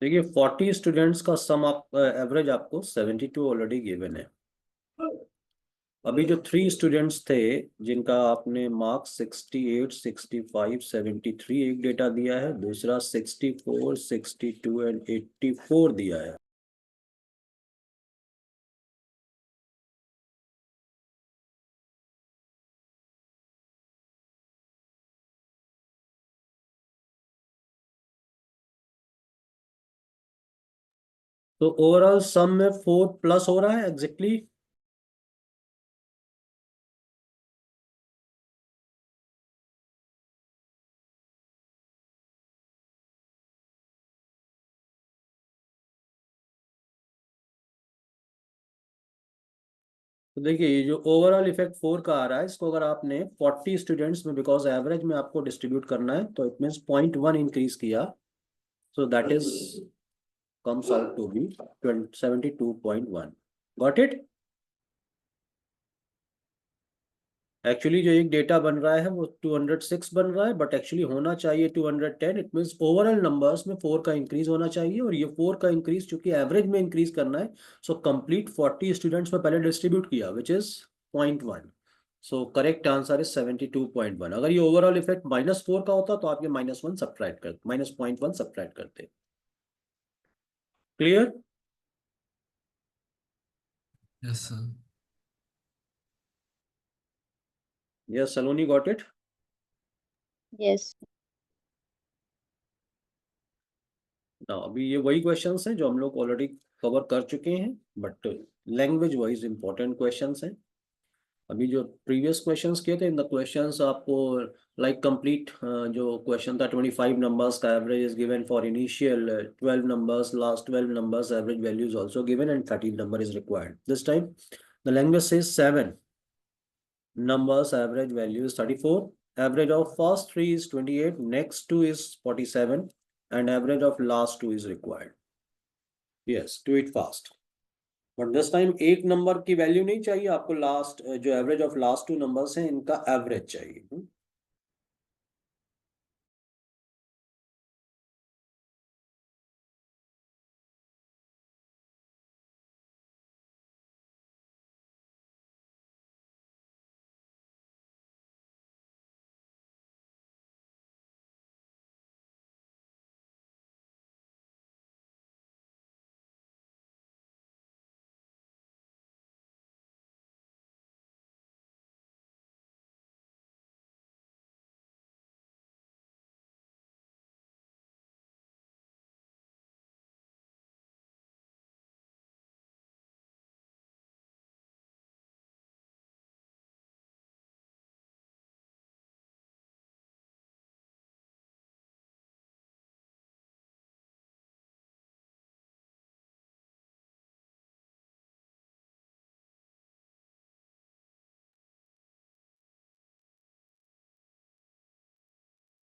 देखिए 40 स्टूडेंट्स का सम आप एवरेज आपको 72 ऑलरेडी गिवन है। अभी जो 3 स्टूडेंट्स थे जिनका आपने मार्क्स 68, 65, 73 एक डेटा दिया है, दूसरा 64, 62 एंड 84 दिया है। तो ओवरऑल सम में 4 प्लस हो रहा है एग्जैक्टली। तो देखिए ये जो ओवरऑल इफेक्ट 4 का आ रहा है, इसको अगर आपने 40 स्टूडेंट्स में, बिकॉज एवरेज में आपको डिस्ट्रीब्यूट करना है, तो इट मीन्स 0.1 इंक्रीज किया, so that is comes out to be 72.1। Got it? Actually जो एक डेटा बन रहा है वो 206 बन रहा है, बट एक्चुअली होना चाहिए 210। इट मीन्स ओवरऑल नंबर्स में 4 का इंक्रीज होना चाहिए, और ये 4 का इंक्रीज चूंकि एवरेज में इंक्रीज करना है, सो कंप्लीट 40 स्टूडेंट्स में पहले डिस्ट्रीब्यूट किया, which is 0.1। So correct answer is 72.1। अगर ये ओवरऑल इफेक्ट -4 का होता तो आप ये -1 सब्ट्रैक्ट करते, -0.1 सब्ट्रैक्ट करते। Clear? Yes, sir. Yes Saloni, got it? Yes. ना अभी ये वही क्वेश्चंस हैं जो हम लोग ऑलरेडी कवर कर चुके हैं, but language wise important questions हैं। अभी जो प्रीवियस क्वेश्चंस किए थे, इन द क्वेश्चंस आपको लाइक कंप्लीट जो क्वेश्चन था 25 नंबर्स का average is given for initial 12 numbers, last 12 numbers average value is also given and 13 number is required. This time the language says 7 numbers, average value is 34, average of first 3 is 28, next 2 is 47 and average of last 2 is required. Yes, do it fast. But this time एक number की value नहीं चाहिए आपको, last जो average of last 2 numbers हैं इनका average चाहिए।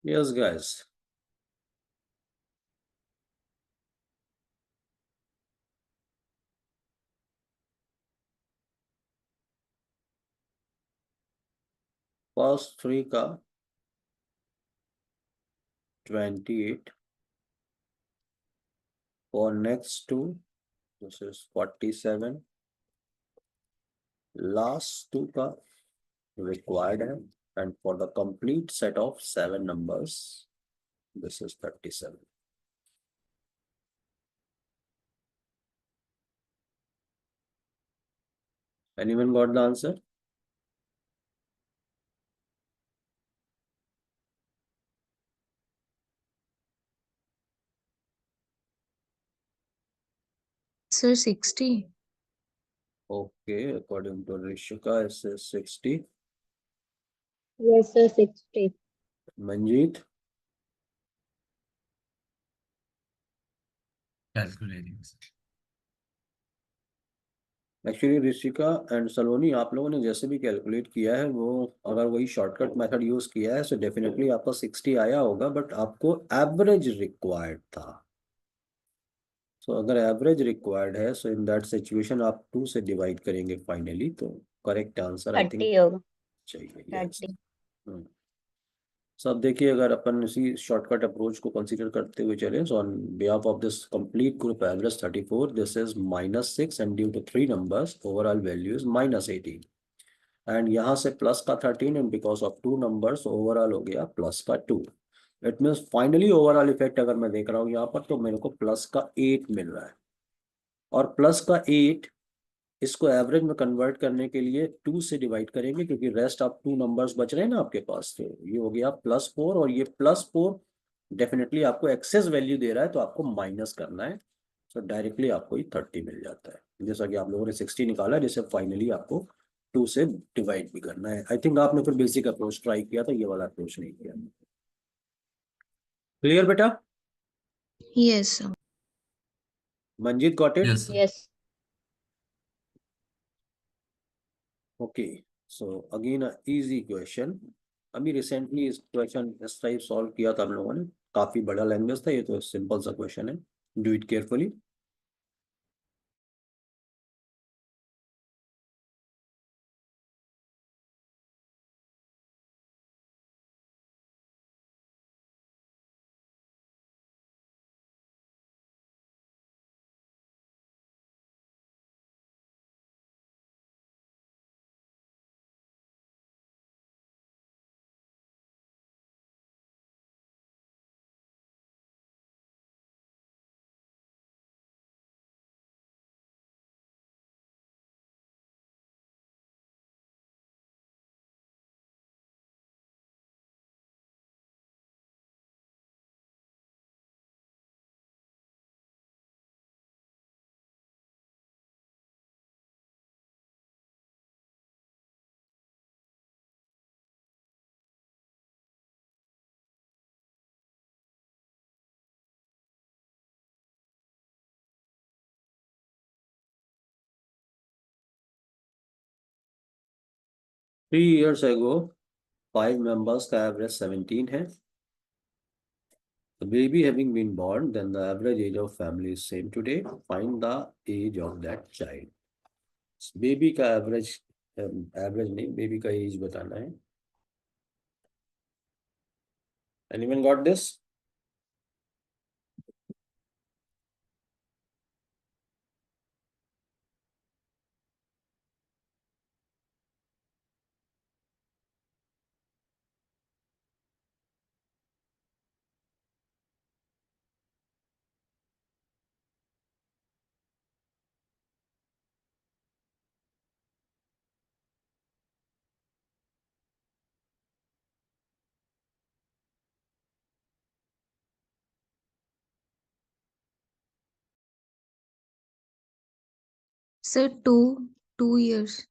Yes guys, first 3 का 28, for next 2 this is 47, last 2 का required है, and for the complete set of 7 numbers this is 37. Anyone got the answer? Sir, 60. Okay, according to Rishika it says 60. Yes sir 60। Manjeet? Calculating, sir. Actually Rishika and Saloni, आप लोगों ने जैसे भी calculate किया है वो अगर वही शॉर्टकट मेथड यूज किया है तो डेफिनेटली आपका 60 आया होगा, बट आपको एवरेज रिक्वायर्ड था। सो अगर एवरेज रिक्वायर्ड है सो इन दैट सिचुएशन आप 2 से डिवाइड करेंगे फाइनली, तो करेक्ट आंसर आई थिंक 30 होगा। चाहिए। यस। 30। सो अब देखिए, अगर अपन इसी शॉर्टकट अप्रोच को कंसीडर करते हुए चले, so on behalf of this complete group average 34, this is -6 and due to 3 numbers overall value is -18 and यहाँ से प्लस का 13 and because of 2 numbers overall हो गया प्लस का 2। It means finally overall effect अगर मैं देख रहा हूँ यहाँ पर तो मेरे को प्लस का 8 मिल रहा है, और प्लस का 8 इसको एवरेज में कन्वर्ट करने के लिए 2 से डिवाइड करेंगे, क्योंकि रेस्ट आप 2 नंबर्स बच रहे हैं ना आपके पास, तो ये हो गया +4 और ये +4 डेफिनेटली आपको एक्सेस वैल्यू दे रहा है तो आपको माइनस करना है। तो डायरेक्टली आपको ये 30 मिल जाता है, जैसा कि आप लोगों ने 60 निकाला, जिसे फाइनली आपको 2 से डिवाइड भी करना है। आई थिंक आपने फिर बेसिक अप्रोच ट्राई किया था, ये वाला अप्रोच नहीं किया। क्लियर बेटा? Yes, sir. Manjeet got it? Yes, sir. Yes. Okay, so again easy question. अभी रिसेंटली इस क्वेश्चन इस टाइप सॉल्व किया था हम लोगों ने, काफी बड़ा लैंग्वेज था, ये तो सिंपल सा क्वेश्चन है। Do it carefully. 3 years ago 5 members का एवरेज 17 है. The baby having been born, then the average age of family is same today. Find the age of that child. Baby का average नहीं, baby का as बताना है. Anyone got this? Sir, 2 years.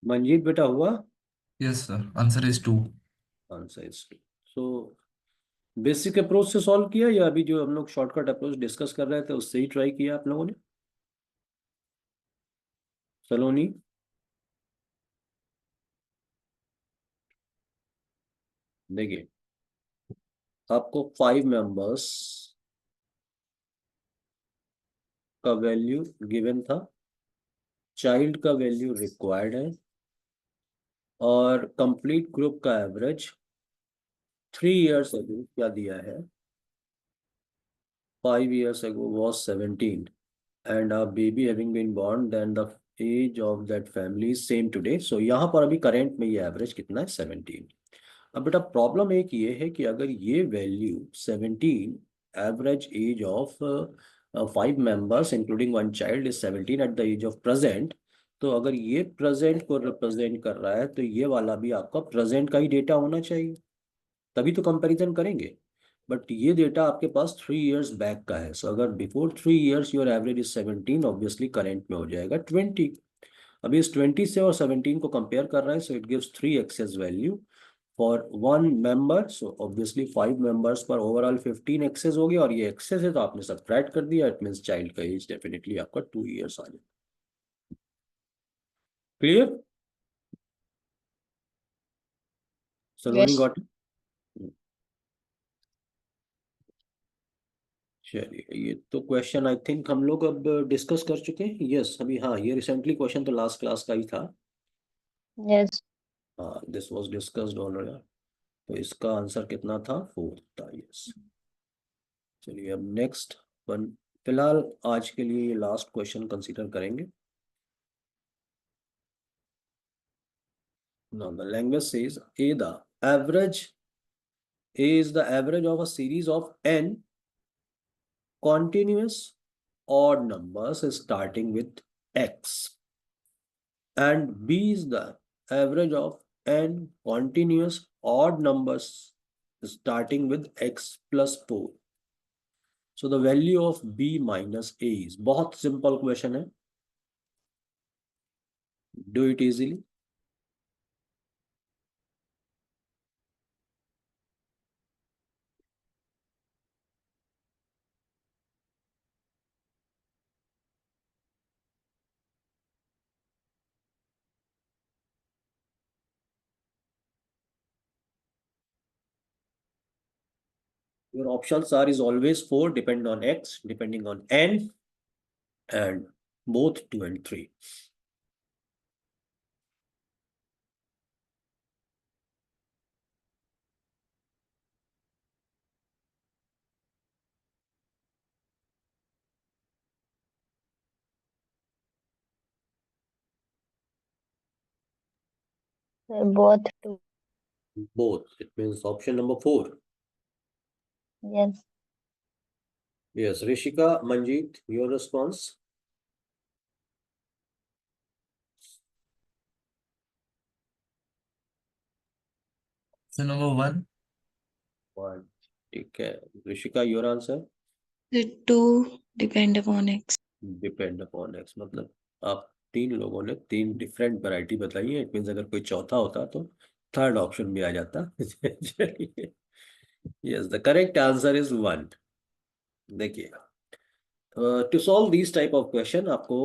Manjeet बेटा हुआ. Yes, sir. Answer is 2. Answer is 2. So basic approach से solve किया या अभी जो हम लोग शॉर्टकट अप्रोच डिस्कस कर रहे थे उससे ही ट्राई किया आप लोगों ने? सलोनी, देखिए आपको 5 मेंबर्स का वैल्यू गिवन था, चाइल्ड का वैल्यू रिक्वायर्ड है और कंप्लीट ग्रुप का एवरेज 3 years ago क्या दिया है? 5 years ago was 17 and a baby having been born, then the age of that family is same today. So यहाँ पर अभी करंट में ये एवरेज कितना है? 17. अब बेटा प्रॉब्लम एक ये है कि अगर ये value 17, average age of 5 members including 1 child is 17 at the age of present, तो अगर ये प्रेजेंट को रिप्रेजेंट कर रहा है तो ये वाला भी आपका प्रेजेंट का ही डेटा होना चाहिए, तभी तो कंपैरिजन करेंगे. बट ये डेटा आपके पास 3 years बैक का है. सो अगर before 3 years your average is 17, obviously current में हो जाएगा 20. अभी इस 20 से और 17 को कंपेयर कर रहा है, so it gives 3 excess value for 1 member. So obviously 5 members पर ओवरऑल 15 एक्सेस हो गया और ये एक्सेस है तो आपने सब्ट्रैक्ट कर दिया. इट मीन्स चाइल्ड का एज डेफिनेटली आपका 2 years आ जाए. क्लियर? सलोनी Yes. गॉट? चलिए, ये तो क्वेश्चन आई थिंक हम लोग अब डिस्कस कर चुके हैं. यस अभी हाँ, ये रिसेंटली क्वेश्चन तो लास्ट क्लास का ही था. Yes. हाँ, दिस वाज डिस्कस्ड ऑलरेडी. तो इसका आंसर कितना था? 4 था. यस. चलिए अब नेक्स्ट वन, फिलहाल आज के लिए ये लास्ट क्वेश्चन कंसीडर करेंगे. Now the language says A the average is the average of a series of n continuous odd numbers starting with x, and b is the average of n continuous odd numbers starting with x plus 4. So the value of b minus a is, बहुत simple question है, do it easily. Your options are is always 4 depending on x, depending on n, and both 2 and 3. Both two. Both, it means option number 4. Yes. Yes, Rishika, Manjeet, your response? Option number 1. 1. ठीक है, Rishika your answer? The 2 depend upon x. Depend upon x, मतलब आप 3 लोगों ने 3 different variety बताई है। It means अगर कोई चौथा होता तो थर्ड ऑप्शन भी आ जाता। चलिए, yes, the correct answer is 1। देखिए, to solve this type of question आपको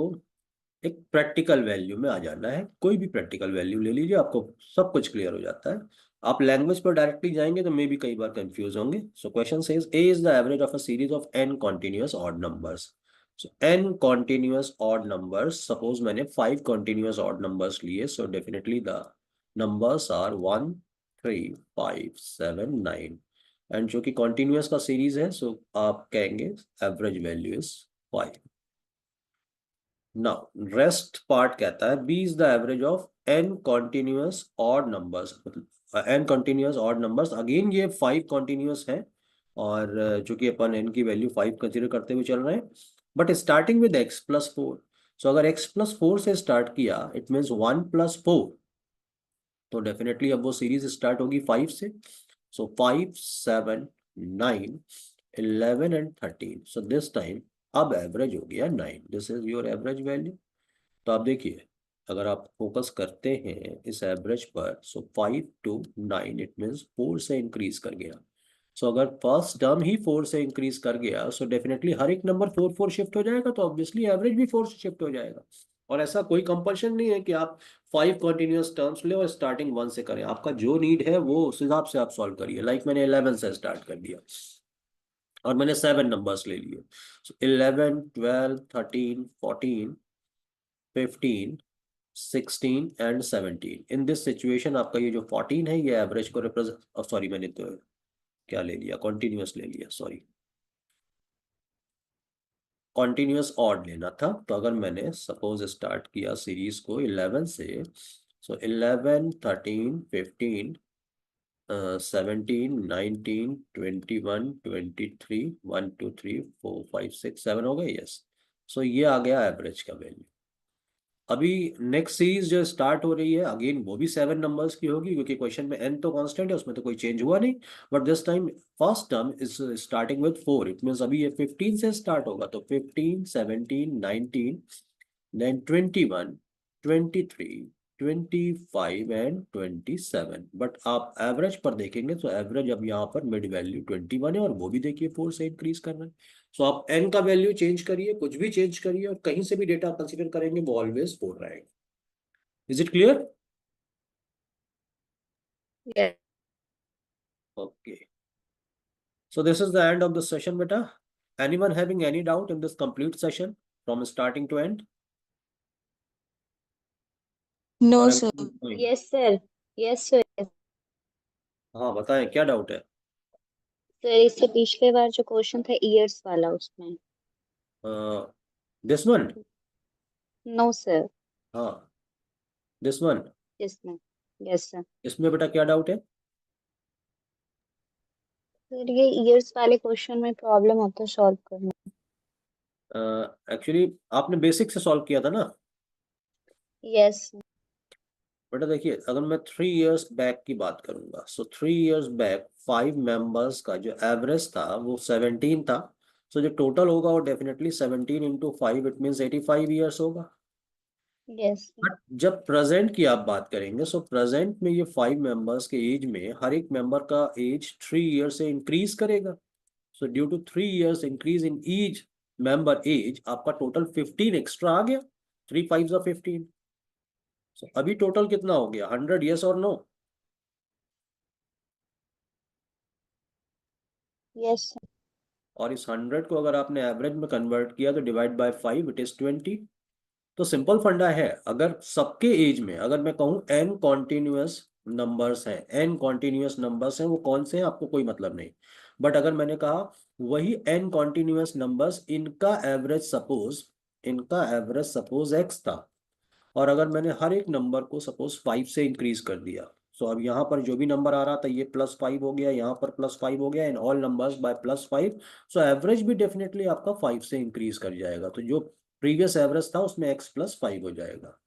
एक प्रैक्टिकल वैल्यू में आ जाना है। कोई भी प्रैक्टिकल वैल्यू ले लीजिए, आपको सब कुछ क्लियर हो जाता है। आप लैंग्वेज पर डायरेक्टली जाएंगे तो मे भी कई बार कंफ्यूज होंगे। So question says A is the average of a series of n continuous odd numbers. So n continuous odd numbers, suppose मैंने 5 कॉन्टिन्यूअस ऑड नंबर्स लिए, so definitely the numbers are 1 3 5 7 9, and जो कि continuous का series है, so आप कहेंगे average value is 5। Now rest part कहता है b is the average of n continuous odd numbers, मतलब n continuous odd numbers. Again ये 5 कॉन्टिन्यूअस है, और चूंकि अपन n की वैल्यू 5 कंसीडर करते हुए चल रहे हैं, बट स्टार्टिंग विद x+4। सो अगर x+4 से स्टार्ट किया, इट मीन्स 1+4, तो डेफिनेटली अब वो सीरीज स्टार्ट होगी 5 से। सो 5 7 9 11 एंड 13। सो दिस टाइम अब एवरेज हो गया 9। This is your average value. तो आप देखिए, अगर आप फोकस करते हैं इस एवरेज पर, सो 5 to 9, इट मीन्स 4 से इंक्रीज कर गया। सो अगर फर्स्ट टर्म ही 4 से इंक्रीज कर गया, सो डेफिनेटली हर एक नंबर 4 शिफ्ट हो जाएगा, तो ऑब्वियसली एवरेज भी 4 से शिफ्ट हो जाएगा। और ऐसा कोई कंपल्शन नहीं है कि आप 5 कॉन्टिन्यूअस टर्म्स ले और स्टार्टिंग 1 से करें। आपका जो नीड है वो उस हिसाब से आप सॉल्व करिए। लाइक मैंने 11 से स्टार्ट कर दिया और मैंने 7 नंबर्स ले लिए। सो 11 12 13 14 15 16 एंड 17। इन दिस सिचुएशन आपका ये जो 14 है, ये एवरेज को रिप्रेजेंट, सॉरी मैंने तो क्या ले लिया, कॉन्टिन्यूअस ले लिया, सॉरी, कॉन्टिन्यूअस ऑड लेना था। तो अगर मैंने सपोज स्टार्ट किया सीरीज को 11 से, सो 11 13 15 17 19 21 23 1 2 3 4 5 6 7 हो गए। यस, सो ये आ गया एवरेज का वैल्यू। अभी नेक्स्ट सीरीज जो स्टार्ट हो रही है, अगेन वो भी 7 नंबर्स की होगी, क्योंकि क्वेश्चन में n तो कांस्टेंट है, उसमें तो कोई चेंज हुआ नहीं। But this time first term is starting with 4। It means अभी ये 15 से स्टार्ट होगा, तो 15 17 19 देन 21 23 25 एंड 27। बट आप एवरेज पर देखेंगे तो एवरेज अब यहाँ पर मिड वैल्यू 21 है, और वो भी देखिए 4 से इंक्रीज कर रहा है। सो आप n का वैल्यू चेंज करिए, कुछ भी चेंज करिए, और कहीं से भी डेटा कंसीडर करेंगे वो ऑलवेज 4 रहेगा। Is it clear? Yes. Okay, so this is the end of the session बेटा। Anyone having any doubt in this complete session from starting to end? No, और sir. Yes, sir. Yes, sir. Yes. हाँ बताएं, क्या doubt है? Sir इससे पिछले बार जो question था ईयर्स वाला उसमें। This one? No sir. हाँ, दिस वन। इसमें। Yes sir. इसमें बेटा क्या डाउट है? सर ये ईयर्स वाले क्वेश्चन में प्रॉब्लम होता है सॉल्व करना। एक्चुअली आपने बेसिक से सॉल्व किया था ना यस। बेटा? देखिए, अगर मैं 3 इयर्स बैक की बात करूंगा, सो 3 इयर्स बैक 5 मेंबर्स का जो एवरेज था वो 17 था। सो जो टोटल होगा वो definitely 17 into 5, it means 85 years होगा। यस। बट जब प्रेजेंट की आप बात करेंगे, सो प्रेजेंट में ये 5 मेंबर्स के एज में हर एक मेंबर का एज 3 ईयर से इंक्रीज करेगा। So due to 3 years increase in each member age, आपका टोटल 15 एक्स्ट्रा आ गया। 3 5 15। सो अभी टोटल कितना हो गया? 100? यस और नो? यस। और इस 100 को अगर आपने एवरेज में कन्वर्ट किया तो डिवाइड बाय 5, इट इज 20। तो सिंपल फंडा है, अगर सबके एज में अगर मैं कहूँ n कॉन्टिन्यूअस नंबर्स हैं, n कॉन्टिन्यूअस नंबर्स हैं, वो कौन से हैं आपको कोई मतलब नहीं। बट अगर मैंने कहा वही n कॉन्टिन्यूअस नंबर्स, इनका एवरेज सपोज x था, और अगर मैंने हर एक नंबर को सपोज 5 से इंक्रीज कर दिया, सो अब यहाँ पर जो भी नंबर आ रहा था ये +5 हो गया, यहाँ पर +5 हो गया, in all numbers by +5। So average भी डेफिनेटली आपका 5 से इंक्रीज कर जाएगा, तो जो प्रीवियस एवरेज था उसमें x +5 हो जाएगा।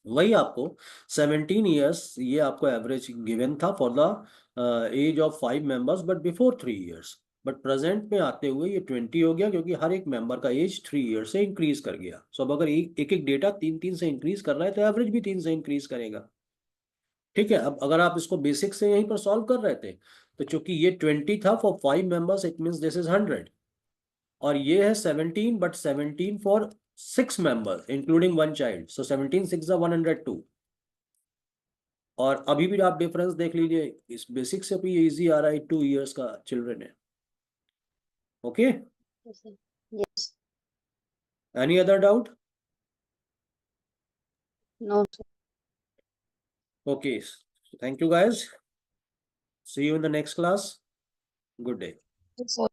वही आपको 17 ईयर्स ये आपको एवरेज गिवन था for the age of 5 members but before 3 years, but present में आते हुए ये 20 हो गया क्योंकि हर एक मेंबर का एज 3 ईयर से इंक्रीज कर गया। सो अब अगर एक एक डेटा 3 से इंक्रीज कर रहा है तो एवरेज भी 3 से इंक्रीज करेगा। ठीक है, अब अगर आप इसको बेसिक से यहीं पर सॉल्व कर रहे थे तो चूंकि ये 20 था for 5 members it means this is 100, और ये है 17 but 17 for 6 members including 1 child, सो 17 6 102। और अभी भी आप डिफरेंस देख लीजिए, इस बेसिक से भी इजी आ रहा है, 2 ईयर्स का चिल्ड्रन है। Okay, Yes, sir. Yes. Any other doubt? No, sir. Okay, thank you guys, see you in the next class, good day. Yes, sir.